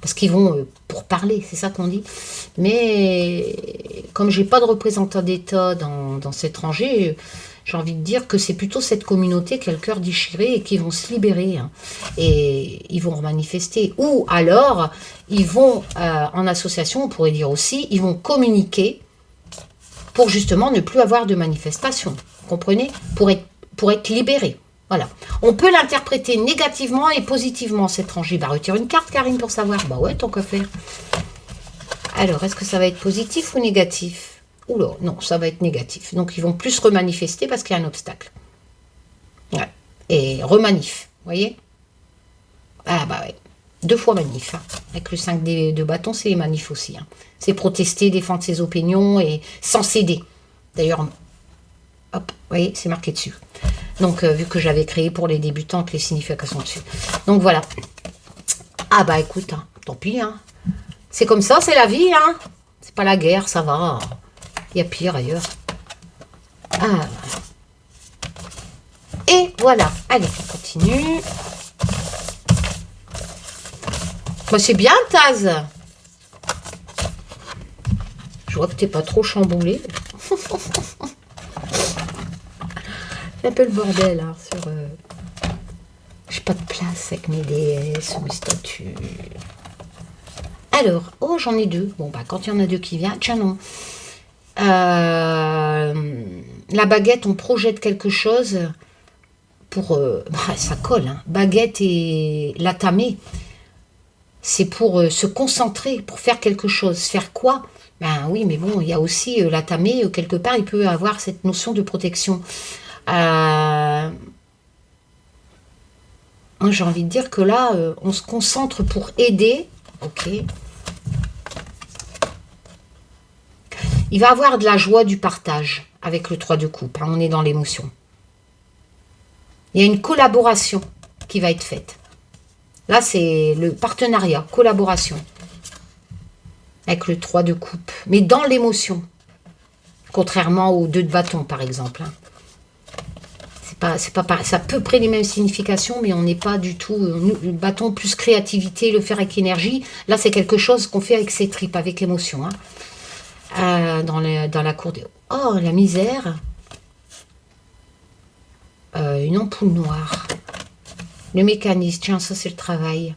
Parce qu'ils vont pour parler, c'est ça qu'on dit. Mais comme j'ai pas de représentant d'État dans cet rangée, j'ai envie de dire que c'est plutôt cette communauté qui a le cœur déchiré et qui vont se libérer. Hein. Et ils vont manifester. Ou alors, ils vont, en association, on pourrait dire aussi, ils vont communiquer pour justement ne plus avoir de manifestation. Vous comprenez? Pour être libérés. Voilà. On peut l'interpréter négativement et positivement, cette rangée. Va retirer une carte, Karine, pour savoir. Bah ouais, tant qu'à faire. Alors, est-ce que ça va être positif ou négatif? Oula, non, ça va être négatif. Donc, ils vont plus remanifester parce qu'il y a un obstacle. Ouais. Et remanif, vous voyez? Ah bah ouais. 2 fois manif. Hein. Avec le 5 de bâton, c'est les manifs aussi. Hein. C'est protester, défendre ses opinions et sans céder. D'ailleurs, hop, vous voyez, c'est marqué dessus. Donc, vu que j'avais créé pour les débutants les significations dessus. Donc, voilà. Ah, bah, écoute, hein, tant pis. Hein. C'est comme ça, c'est la vie. Hein. C'est pas la guerre, ça va. Il y a pire ailleurs. Ah. Et voilà. Allez, on continue. Bah, c'est bien, Taz. Je vois que t'es pas trop chamboulé. C'est un peu le bordel, hein, sur... J'ai pas de place avec mes déesses ou mes statues. Alors, oh, j'en ai 2. Bon, bah, quand il y en a 2 qui viennent... Tiens, non. La baguette, on projette quelque chose pour... bah, ça colle, hein. Baguette et l'atamé, c'est pour se concentrer, pour faire quelque chose. Faire quoi? Ben oui, mais bon, il y a aussi l'atamé, quelque part, il peut avoir cette notion de protection. Moi, j'ai envie de dire que là, on se concentre pour aider. Ok. Il va avoir de la joie du partage avec le 3 de coupe. Hein, on est dans l'émotion. Il y a une collaboration qui va être faite. Là, c'est le partenariat, collaboration. Avec le 3 de coupe. Mais dans l'émotion. Contrairement aux 2 de bâton, par exemple. Hein. C'est à peu près les mêmes significations, mais on n'est pas du tout... le bâton plus créativité, le faire avec énergie. Là, c'est quelque chose qu'on fait avec ses tripes, avec émotion. Hein. Dans la cour des... Oh, la misère. Une ampoule noire. Le mécanisme, tiens, ça c'est le travail.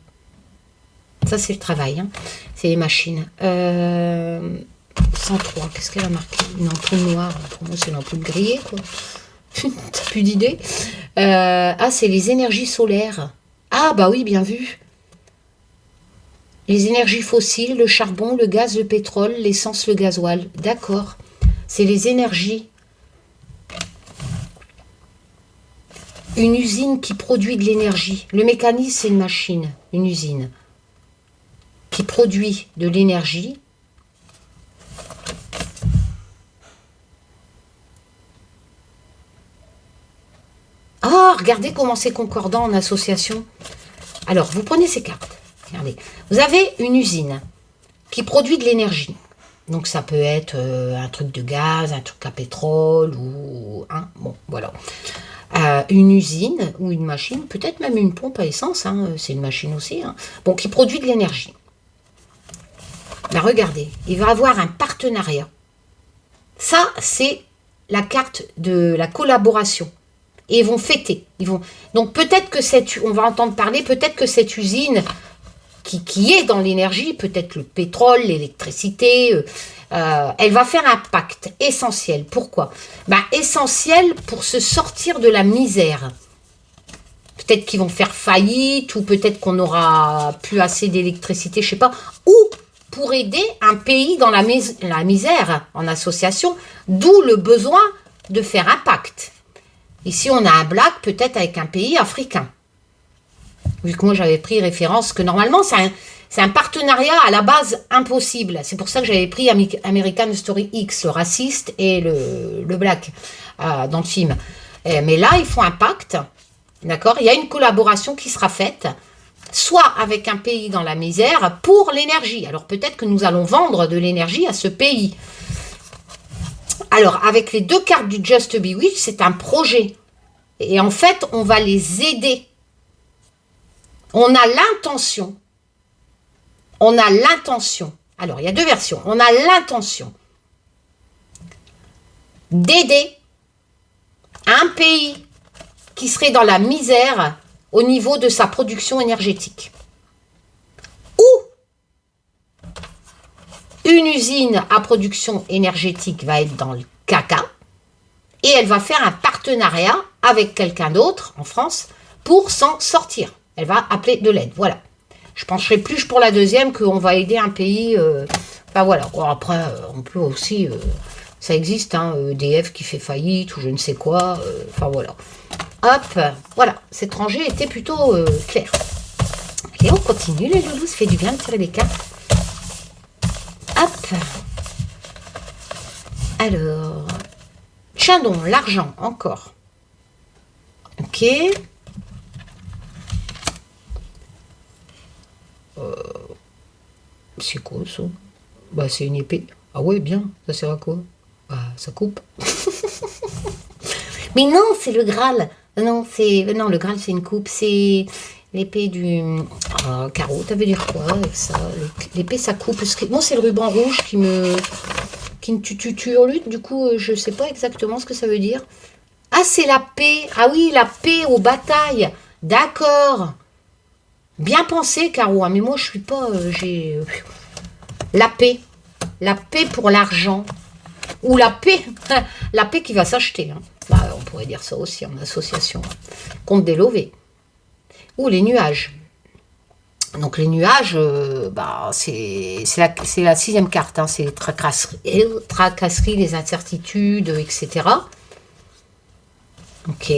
Ça c'est le travail, hein. C'est les machines. 103, qu'est-ce qu'elle a marqué? Une ampoule noire, pour moi c'est une ampoule grillée, quoi. T'as plus d'idée. Ah, c'est les énergies solaires. Ah, bah oui, bien vu. Les énergies fossiles, le charbon, le gaz, le pétrole, l'essence, le gasoil. D'accord. C'est les énergies. Une usine qui produit de l'énergie. Le mécanisme, c'est une machine, une usine, qui produit de l'énergie. Oh, regardez comment c'est concordant en association. Alors, vous prenez ces cartes. Regardez. Vous avez une usine qui produit de l'énergie. Donc, ça peut être un truc de gaz, un truc à pétrole, ou... Hein, bon, voilà. Une usine ou une machine, peut-être même une pompe à essence, hein, c'est une machine aussi, hein, bon, qui produit de l'énergie. Ben, regardez, il va avoir un partenariat. Ça, c'est la carte de la collaboration. Et ils vont fêter. Donc peut-être que on va entendre parler, peut-être que cette usine qui est dans l'énergie, peut-être le pétrole, l'électricité, elle va faire un pacte essentiel. Pourquoi? Essentiel pour se sortir de la misère. Peut-être qu'ils vont faire faillite, ou peut-être qu'on n'aura plus assez d'électricité, je sais pas. Ou pour aider un pays dans la misère, en association, d'où le besoin de faire un pacte. Ici, on a un black, peut-être avec un pays africain. Vu que moi, j'avais pris référence que normalement, c'est un partenariat à la base impossible. C'est pour ça que j'avais pris American Story X, le raciste et le black, dans le film. Mais là, ils font un pacte, d'accord? Il y a une collaboration qui sera faite, soit avec un pays dans la misère, pour l'énergie. Alors, peut-être que nous allons vendre de l'énergie à ce pays. Alors, avec les 2 cartes du Just Bewitch, c'est un projet. Et en fait, on va les aider. On a l'intention. Alors, il y a 2 versions. On a l'intention d'aider un pays qui serait dans la misère au niveau de sa production énergétique. Ou une usine à production énergétique va être dans le caca et elle va faire un partenariat avec quelqu'un d'autre en France pour s'en sortir. Elle va appeler de l'aide, voilà. Je pencherai plus pour la deuxième qu'on va aider un pays. Enfin voilà. Bon, après, on peut aussi. Ça existe, hein, EDF qui fait faillite ou je ne sais quoi. Enfin voilà. Hop, voilà. Cet rangé était plutôt clair. Et on continue, les loulous. Ça fait du bien de tirer des cartes. Hop. Alors. Chindon, l'argent, encore. Ok. C'est quoi ça? C'est une épée. Ah ouais, bien. Ça sert à quoi? Ça coupe. Mais non, c'est le Graal. Non, le Graal, c'est une coupe. C'est l'épée du... Caro, ça veut dire quoi avec ça? L'épée, ça coupe. Moi, c'est le ruban rouge qui me turlute. Du coup, je sais pas exactement ce que ça veut dire. Ah, c'est la paix. Ah oui, la paix aux batailles. D'accord. Bien pensé, Caro, hein, mais moi, je suis pas... La paix. La paix pour l'argent. Ou la paix. La paix qui va s'acheter. Hein. On pourrait dire ça aussi en association. Contre des lovés. Ou les nuages. Donc, les nuages, c'est la 6e carte. Hein, c'est les tracasseries, les incertitudes, etc. Ok.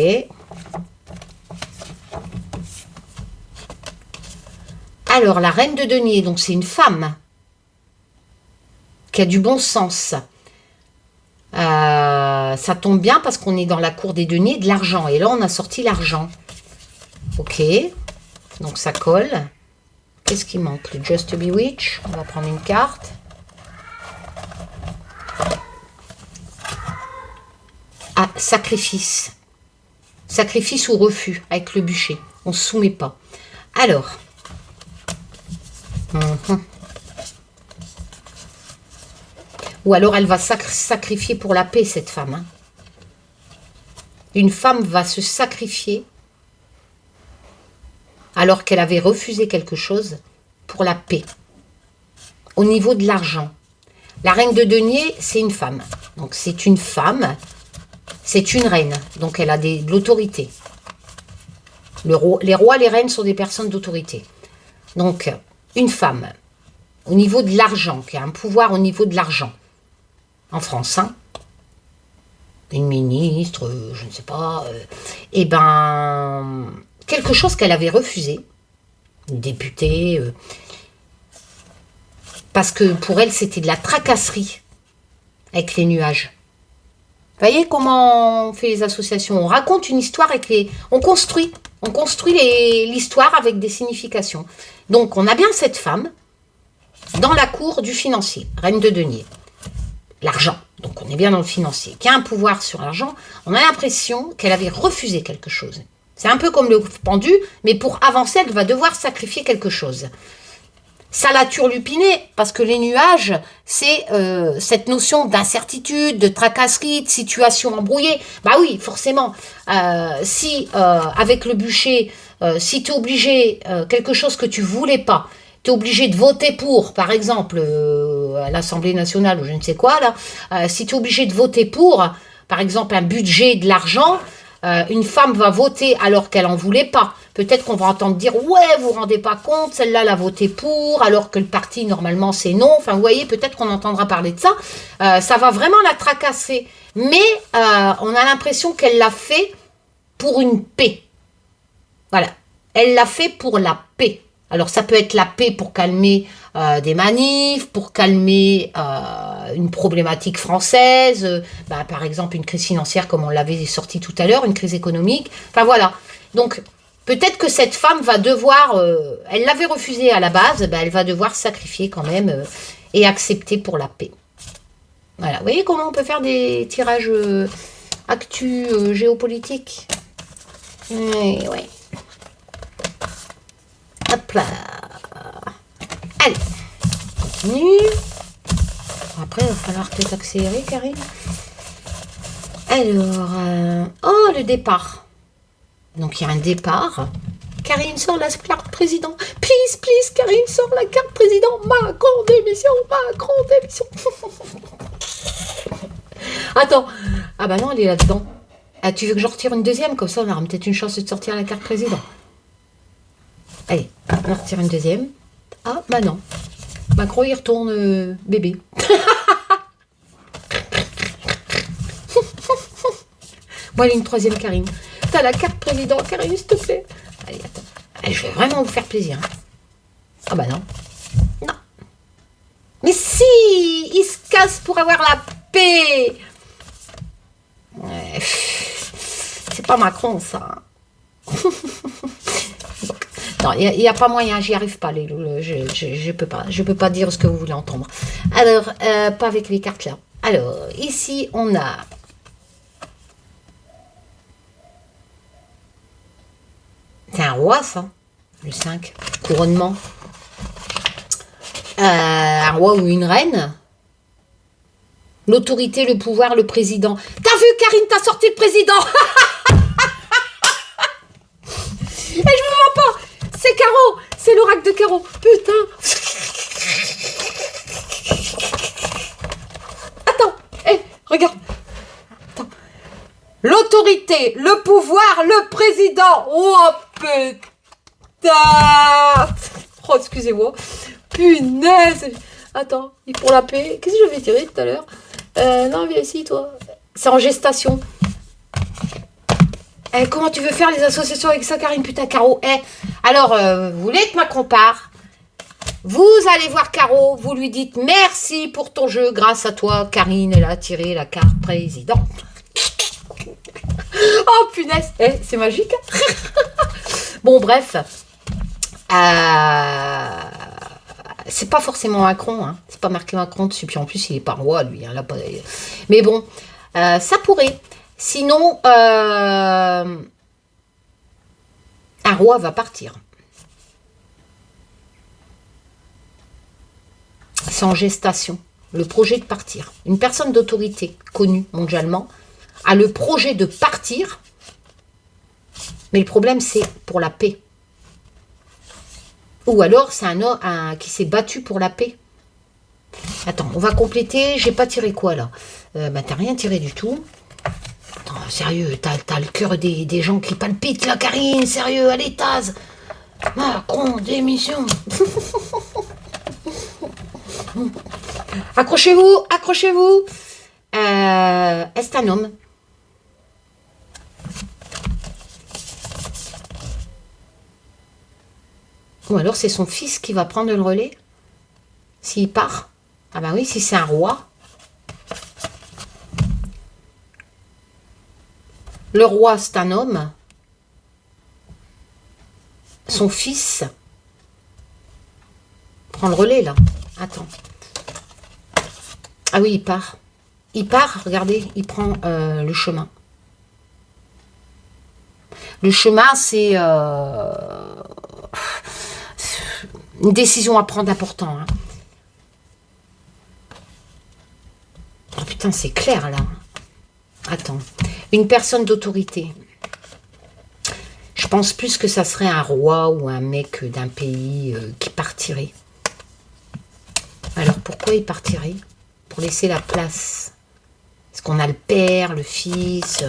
Alors, la reine de denier, donc c'est une femme qui a du bon sens. Ça tombe bien parce qu'on est dans la cour des deniers de l'argent. Et là, on a sorti l'argent. Ok. Donc, ça colle. Qu'est-ce qui manque? Le Just Bewitch. On va prendre une carte. Ah, sacrifice. Sacrifice ou refus avec le bûcher. On ne se soumet pas. Alors... Ou alors elle va sacrifier pour la paix, cette femme. Hein. Une femme va se sacrifier alors qu'elle avait refusé quelque chose pour la paix. Au niveau de l'argent. La reine de denier, c'est une femme. Donc c'est une femme, c'est une reine. Donc elle a de l'autorité. Les rois, les reines sont des personnes d'autorité. Donc... une femme, au niveau de l'argent, qui a un pouvoir au niveau de l'argent, en France, hein, une ministre, je ne sais pas, quelque chose qu'elle avait refusé, une députée, parce que pour elle, c'était de la tracasserie avec les nuages. Vous voyez comment on fait les associations? On raconte une histoire avec les... On construit l'histoire avec des significations. Donc, on a bien cette femme dans la cour du financier, reine de denier. L'argent, donc on est bien dans le financier, qui a un pouvoir sur l'argent. On a l'impression qu'elle avait refusé quelque chose. C'est un peu comme le pendu, mais pour avancer, elle va devoir sacrifier quelque chose. Ça l'a turlupiné, parce que les nuages, c'est cette notion d'incertitude, de tracasserie, de situation embrouillée. Bah oui, forcément, si avec le bûcher, si tu es obligé, quelque chose que tu voulais pas, tu es obligé de voter pour, par exemple, à l'Assemblée nationale ou je ne sais quoi, là, si tu es obligé de voter pour, par exemple, un budget, de l'argent, une femme va voter alors qu'elle n'en voulait pas. Peut-être qu'on va entendre dire, ouais, vous vous rendez pas compte, celle-là, elle a voté pour, alors que le parti, normalement, c'est non. Enfin, vous voyez, peut-être qu'on entendra parler de ça. Ça va vraiment la tracasser. Mais on a l'impression qu'elle l'a fait pour une paix. Voilà. Elle l'a fait pour la paix. Alors, ça peut être la paix pour calmer des manifs, pour calmer une problématique française, par exemple une crise financière comme on l'avait sorti tout à l'heure, une crise économique. Enfin, voilà. Donc, peut-être que cette femme va devoir, elle l'avait refusé à la base, elle va devoir sacrifier quand même et accepter pour la paix. Voilà. Vous voyez comment on peut faire des tirages actu géopolitiques? Oui, oui. Hop là. Allez, continue. Après, il va falloir peut-être accélérer, Karine. Alors, oh, le départ. Donc, il y a un départ. Karine, sort la carte président. Please, please, Karine, sort la carte président. Macron démission, Macron démission. Attends. Ah bah non, elle est là-dedans. Ah, tu veux que je retire une deuxième? Comme ça, on aura peut-être une chance de sortir la carte président. Allez, on retire une deuxième. Ah, bah non. Macron, il retourne bébé. Bon, allez, une troisième, Karine. T'as la carte président, Karine, s'il te plaît. Allez, attends. Allez, je vais vraiment vous faire plaisir. Ah bah non. Non. Mais si, il se casse pour avoir la paix. Ouais, c'est pas Macron, ça. Donc, non, il n'y a pas moyen, j'y arrive pas, les loups. Je peux pas dire ce que vous voulez entendre. Alors, pas avec les cartes là. Alors, ici, on a c'est un roi, ça. Le 5. Couronnement. Un roi ou une reine. L'autorité, le pouvoir, le président. T'as vu, Karine, t'as sorti le président. Et je me mens pas. C'est Caro. C'est l'oracle de Caro. Putain. Attends. Regarde. Attends. L'autorité, le pouvoir, le président. Oh, putain. Oh, excusez-moi. Punaise. Attends, il pour la paix. Qu'est-ce que je vais tirer tout à l'heure? Non, viens ici, toi. C'est en gestation. Comment tu veux faire les associations avec ça, Karine? Putain, Caro. Alors, vous voulez que Macron part? Vous allez voir Caro, vous lui dites merci pour ton jeu. Grâce à toi, Karine, elle a tiré la carte président. Oh, punaise. C'est magique. Bon, bref. C'est pas forcément Macron, hein. C'est pas marqué Macron dessus, puis en plus il est pas roi lui, hein, là, pas... Mais bon, ça pourrait. Sinon, un roi va partir. C'est en gestation, le projet de partir. Une personne d'autorité connue mondialement a le projet de partir, mais le problème c'est pour la paix. Ou alors, c'est un homme qui s'est battu pour la paix. Attends, on va compléter. J'ai pas tiré quoi, là? T'as rien tiré du tout. Attends, sérieux, t'as le cœur des gens qui palpitent, là, Karine. Sérieux, allez, Taz. Macron, démission. Accrochez-vous, accrochez-vous. Est-ce un homme? Ou alors c'est son fils qui va prendre le relais s'il part. Ah bah oui, si c'est un roi. Le roi, c'est un homme. Son fils prend le relais, là. Attends. Ah oui, il part. Il part, regardez, il prend le chemin. Le chemin, c'est... une décision à prendre important. Hein. Oh putain, c'est clair là. Attends. Une personne d'autorité. Je pense plus que ça serait un roi ou un mec d'un pays qui partirait. Alors pourquoi il partirait? Pour laisser la place. Parce qu'on a le père, le fils,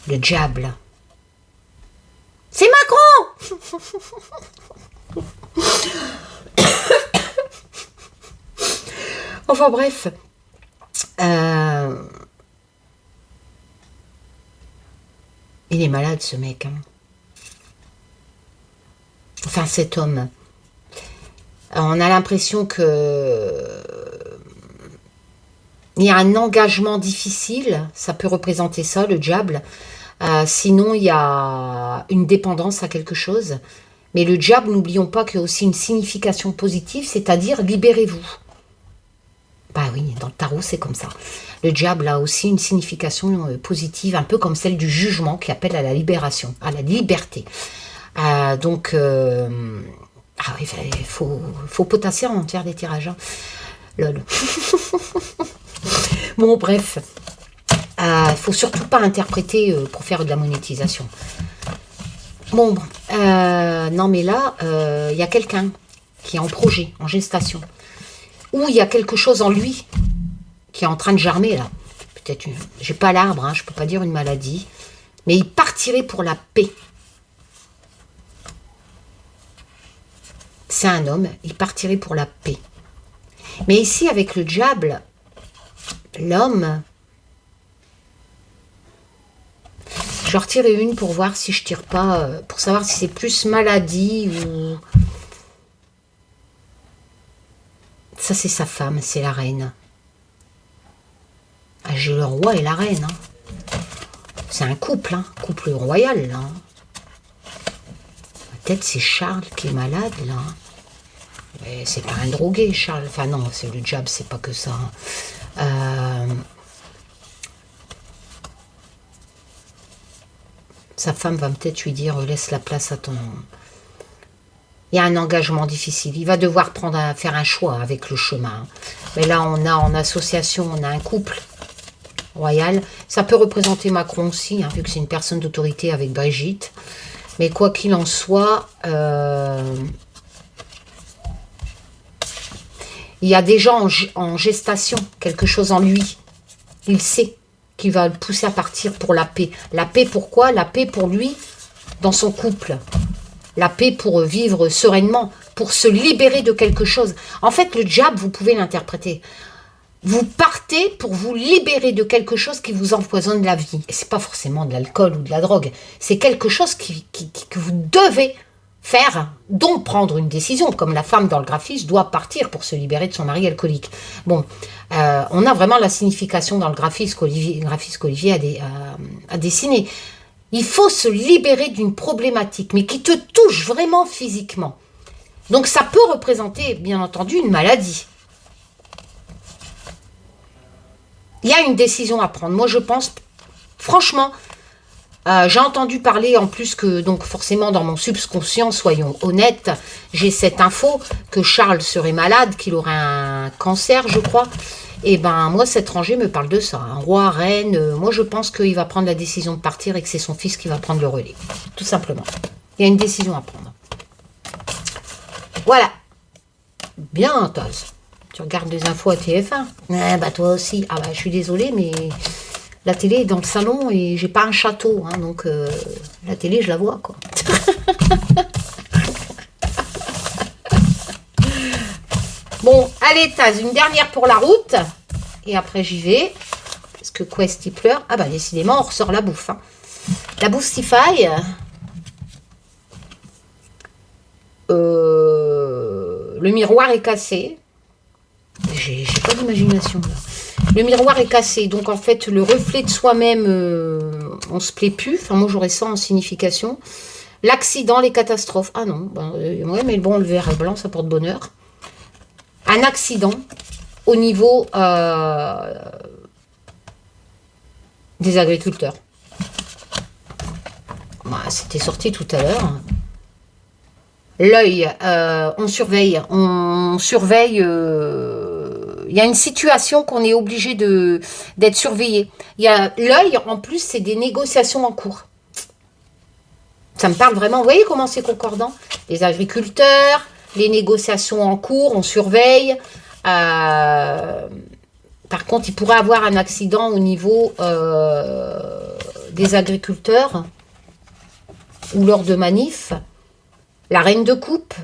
le diable. C'est Macron. Enfin bref. Il est malade ce mec. Hein. Enfin cet homme. On a l'impression que il y a un engagement difficile, ça peut représenter ça, le diable. Sinon, il y a une dépendance à quelque chose. Mais le diable, n'oublions pas qu'il y a aussi une signification positive, c'est-à-dire libérez-vous. Bah oui, dans le tarot, c'est comme ça. Le diable a aussi une signification positive, un peu comme celle du jugement, qui appelle à la libération, à la liberté. Donc, ah oui, il faut potasser en faire des tirages. Hein. Lol. Bon, bref. Il faut surtout pas interpréter pour faire de la monétisation. Bon, non mais là, il y a quelqu'un qui est en projet, en gestation. Ou il y a quelque chose en lui qui est en train de germer là. Peut-être, j'ai pas l'arbre, hein, je peux pas dire une maladie. Mais il partirait pour la paix. C'est un homme, il partirait pour la paix. Mais ici, avec le diable, l'homme... Je vais retirer une pour voir si je tire pas, pour savoir si c'est plus maladie ou... Ça, c'est sa femme, c'est la reine. Ah, j'ai le roi et la reine. Hein. C'est un couple, hein, couple royal, là. Peut-être c'est Charles qui est malade, là. Mais c'est pas un drogué, Charles. Enfin, non, c'est le diable, c'est pas que ça. Sa femme va peut-être lui dire laisse la place à ton... Il y a un engagement difficile. Il va devoir faire un choix avec le chemin. Mais là, on a en association, on a un couple royal. Ça peut représenter Macron aussi, hein, vu que c'est une personne d'autorité avec Brigitte. Mais quoi qu'il en soit, il y a déjà en gestation quelque chose en lui. Il sait qu'il va le pousser à partir pour la paix. La paix pourquoi? La paix pour lui, dans son couple. La paix pour vivre sereinement, pour se libérer de quelque chose. En fait, le diable, vous pouvez l'interpréter. Vous partez pour vous libérer de quelque chose qui vous empoisonne la vie. Et c'est pas forcément de l'alcool ou de la drogue. C'est quelque chose que vous devez faire, donc prendre une décision, comme la femme dans le graphisme doit partir pour se libérer de son mari alcoolique. Bon, on a vraiment la signification dans le graphisme qu'Olivier a dessiné. Il faut se libérer d'une problématique, mais qui te touche vraiment physiquement. Donc ça peut représenter, bien entendu, une maladie. Il y a une décision à prendre. Moi, je pense, franchement, j'ai entendu parler en plus que, donc forcément dans mon subconscient, soyons honnêtes, j'ai cette info que Charles serait malade, qu'il aurait un cancer, je crois. Et ben moi, cet étranger me parle de ça. Un roi, reine, moi je pense qu'il va prendre la décision de partir et que c'est son fils qui va prendre le relais. Tout simplement. Il y a une décision à prendre. Voilà. Bien, Taz. Tu regardes des infos à TF1. Bah toi aussi. Ah bah je suis désolée, mais la télé est dans le salon et j'ai pas un château. Hein, donc la télé, je la vois, quoi. Bon, allez, Taz, une dernière pour la route. Et après, j'y vais. Parce que Quest, il pleure. Ah bah, décidément, on ressort la bouffe. Hein. La bouffe Stify. Le miroir est cassé. J'ai pas d'imagination, là. Le miroir est cassé. Donc, en fait, le reflet de soi-même, on se plaît plus. Enfin, moi, j'aurais ça en signification. L'accident, les catastrophes. Ah non. Ben, ouais, mais bon, le vert et blanc, ça porte bonheur. Un accident au niveau des agriculteurs. Bah, c'était sorti tout à l'heure. L'œil, on surveille. Il y a une situation qu'on est obligé d'être surveillé. Il y a l'œil, en plus, c'est des négociations en cours. Ça me parle vraiment. Vous voyez comment c'est concordant? Les agriculteurs, les négociations en cours, on surveille. Par contre, il pourrait avoir un accident au niveau des agriculteurs ou lors de manifs. La reine de coupe.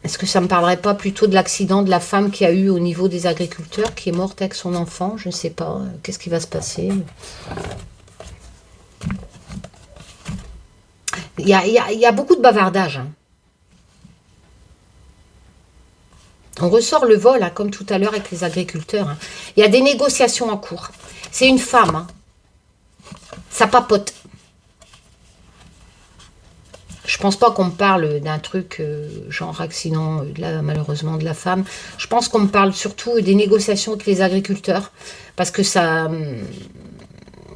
Est-ce que ça ne me parlerait pas plutôt de l'accident de la femme qui a eu au niveau des agriculteurs, qui est morte avec son enfant? Je ne sais pas. Qu'est-ce qui va se passer? Il y a beaucoup de bavardage. Hein. On ressort le vol, hein, comme tout à l'heure avec les agriculteurs. Hein. Il y a des négociations en cours. C'est une femme. Hein. Ça papote. Je pense pas qu'on me parle d'un truc genre accident, malheureusement, de la femme. Je pense qu'on me parle surtout des négociations avec les agriculteurs. Parce que ça...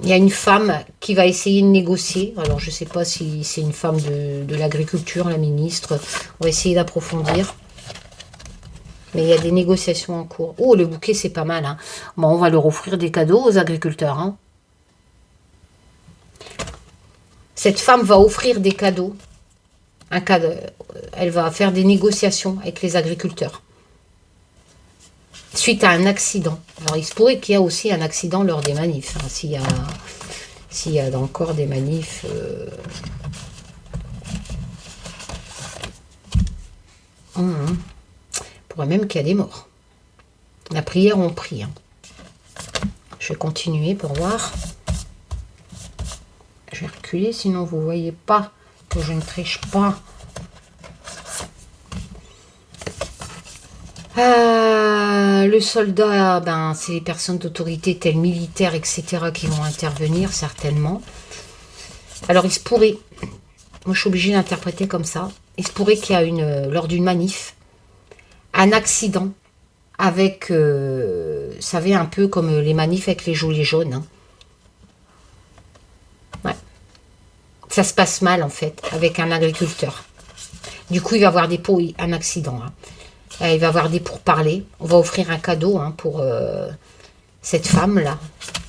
Il y a une femme qui va essayer de négocier. Alors, je sais pas si c'est une femme de l'agriculture, la ministre. On va essayer d'approfondir. Mais il y a des négociations en cours. Oh, le bouquet, c'est pas mal. Hein. Bon, on va leur offrir des cadeaux aux agriculteurs. Hein. Cette femme va offrir des cadeaux. Un cadeau. Elle va faire des négociations avec les agriculteurs. Suite à un accident. Alors, il se pourrait qu'il y ait aussi un accident lors des manifs. Hein, s'il y a encore des manifs... pourrait même qu'il y a des morts. La prière, on prie. Hein. Je vais continuer pour voir. Je vais reculer, sinon vous ne voyez pas que je ne triche pas. Le soldat, ben, c'est les personnes d'autorité telles militaires, etc. qui vont intervenir, certainement. Alors, il se pourrait, moi je suis obligée d'interpréter comme ça, il se pourrait qu'il y a lors d'une manif, un accident avec, vous savez, un peu comme les manifs avec les gilets jaunes. Hein. Ouais. Ça se passe mal, en fait, avec un agriculteur. Du coup, il va avoir un accident. Hein. Il va avoir des pourparlers. On va offrir un cadeau hein, pour cette femme-là.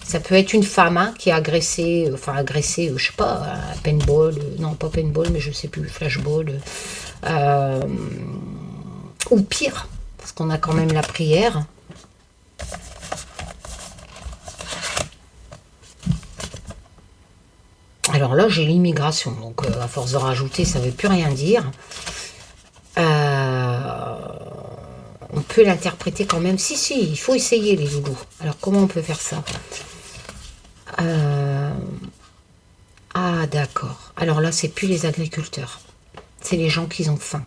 Ça peut être une femme hein, qui a agressé, je sais pas, un paintball, non pas paintball, mais je sais plus, flashball, ou pire, parce qu'on a quand même la prière. Alors là, j'ai l'immigration, donc à force de rajouter, ça ne veut plus rien dire. On peut l'interpréter quand même. Si, il faut essayer les loulous. Alors, comment on peut faire ça? Ah, d'accord. Alors là, c'est plus les agriculteurs. C'est les gens qui ont faim.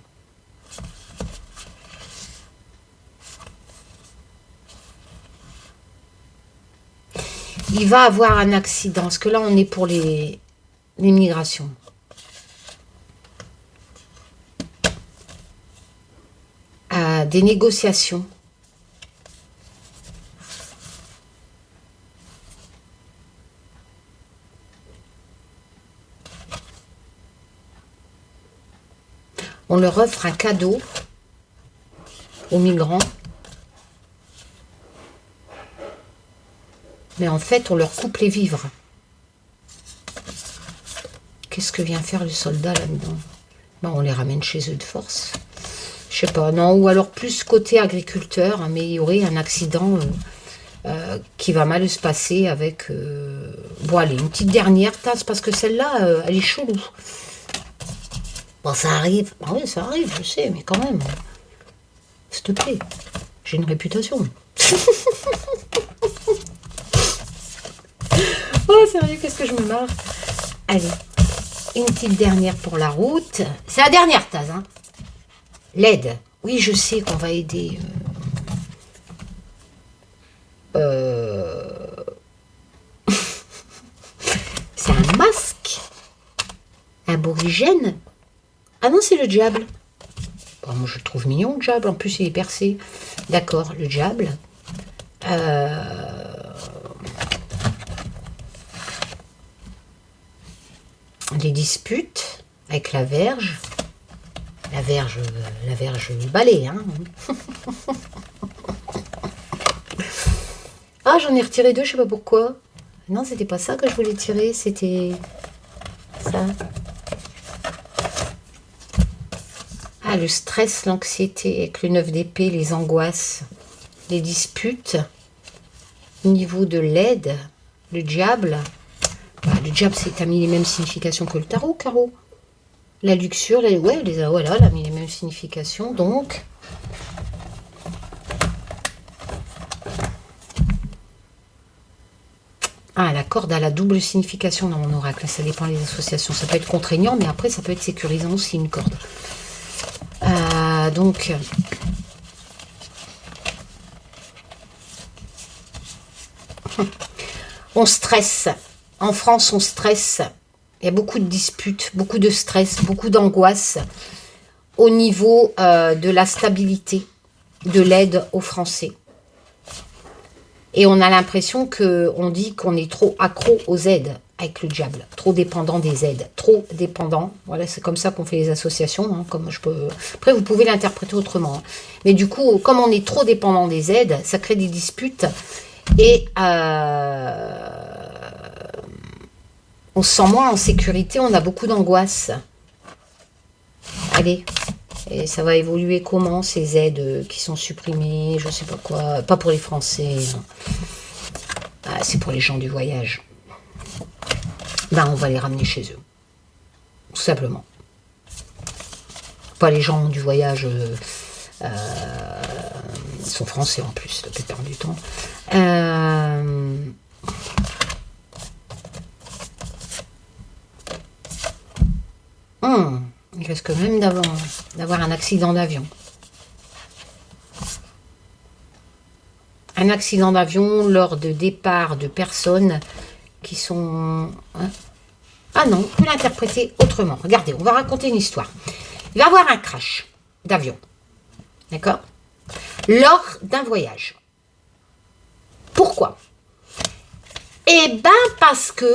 Il va avoir un accident. Parce que là, on est pour l'immigration. Des négociations. On leur offre un cadeau aux migrants. Mais en fait, on leur coupe les vivres. Qu'est-ce que vient faire le soldat là-dedans? Ben, on les ramène chez eux de force. Je sais pas, non, ou alors plus côté agriculteur, hein, mais il y aurait un accident qui va mal se passer avec... Bon, allez, une petite dernière tasse, parce que celle-là, elle est chelou. Bon, ça arrive. Ah oui, ça arrive, je sais, mais quand même. S'il te plaît, j'ai une réputation. Oh, sérieux, qu'est-ce que je me marre. Allez, une petite dernière pour la route. C'est la dernière tasse, hein. L'aide. Oui, je sais qu'on va aider. C'est un masque. Aborigène. Ah non, c'est le diable. Bon, moi, je le trouve mignon, le diable. En plus, il est percé. D'accord, le diable. Les disputes avec la verge. La verge du balai, hein. Ah, j'en ai retiré deux, je sais pas pourquoi. Non, c'était pas ça que je voulais tirer, c'était ça. Ah, le stress, l'anxiété, avec le 9 d'épée, les angoisses, les disputes, au niveau de l'aide, le diable. Bah, le diable, t'as mis les mêmes significations que le tarot, Caro. La luxure, ouais, voilà, elle a mis les mêmes significations, donc... Ah, la corde a la double signification dans mon oracle, ça dépend des associations. Ça peut être contraignant, mais après, ça peut être sécurisant aussi, une corde. Donc... On stresse. En France, on stresse. Il y a beaucoup de disputes, beaucoup de stress, beaucoup d'angoisse au niveau de la stabilité de l'aide aux Français. Et on a l'impression qu'on dit qu'on est trop accro aux aides avec le diable, trop dépendant des aides, trop dépendant. Voilà, c'est comme ça qu'on fait les associations. Hein, comme je peux... Après, vous pouvez l'interpréter autrement. Hein. Mais du coup, comme on est trop dépendant des aides, ça crée des disputes et on se sent moins en sécurité, on a beaucoup d'angoisse. Allez, et ça va évoluer comment, ces aides qui sont supprimées, je sais pas quoi, pas pour les Français, ah, c'est pour les gens du voyage. Ben, on va les ramener chez eux, tout simplement. Pas les gens du voyage, ils sont français en plus, la plupart du temps. Il risque même d'avoir un accident d'avion. Un accident d'avion lors de départ de personnes qui sont... Hein? Ah non, on peut l'interpréter autrement. Regardez, on va raconter une histoire. Il va y avoir un crash d'avion. D'accord? Lors d'un voyage. Pourquoi? Eh ben parce que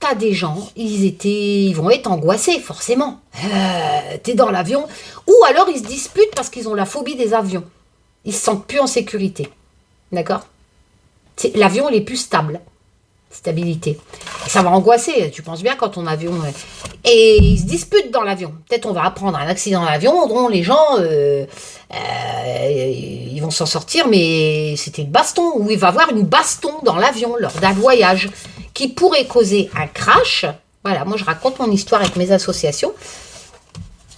t'as des gens, ils vont être angoissés, forcément. T'es dans l'avion. Ou alors ils se disputent parce qu'ils ont la phobie des avions. Ils se sentent plus en sécurité. D'accord? L'avion, il est plus stable. Stabilité. Et ça va angoisser, tu penses bien, quand ton avion... Et ils se disputent dans l'avion. Peut-être on va apprendre un accident d'avion dont les gens, ils vont s'en sortir, mais c'était une baston. Ou il va y avoir une baston dans l'avion lors d'un voyage qui pourrait causer un crash. Voilà, moi je raconte mon histoire avec mes associations.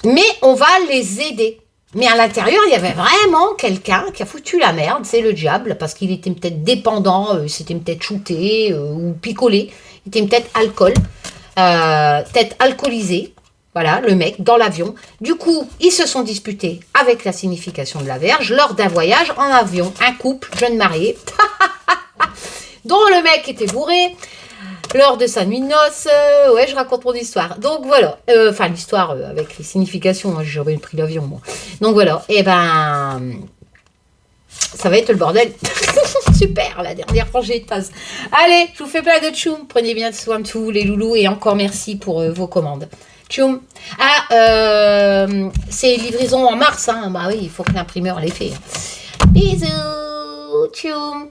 Mais on va les aider. Mais à l'intérieur, il y avait vraiment quelqu'un qui a foutu la merde, c'est le diable, parce qu'il était peut-être dépendant, c'était peut-être shooté ou picolé, il était peut-être peut-être alcoolisé, voilà, le mec, dans l'avion. Du coup, ils se sont disputés avec la signification de la Vierge lors d'un voyage en avion, un couple, jeune marié, dont le mec était bourré, lors de sa nuit de noces, ouais, je raconte mon histoire. Donc voilà, enfin l'histoire avec les significations, moi j'aurais pris l'avion, moi. Donc voilà, et ben, ça va être le bordel. Super, la dernière rangée de tasse. Allez, je vous fais plein de tchoum. Prenez bien soin de vous, les loulous, et encore merci pour vos commandes. Tchoum. Ah, c'est livraison en mars, hein. Bah oui, il faut que l'imprimeur les fait. Bisous, tchoum.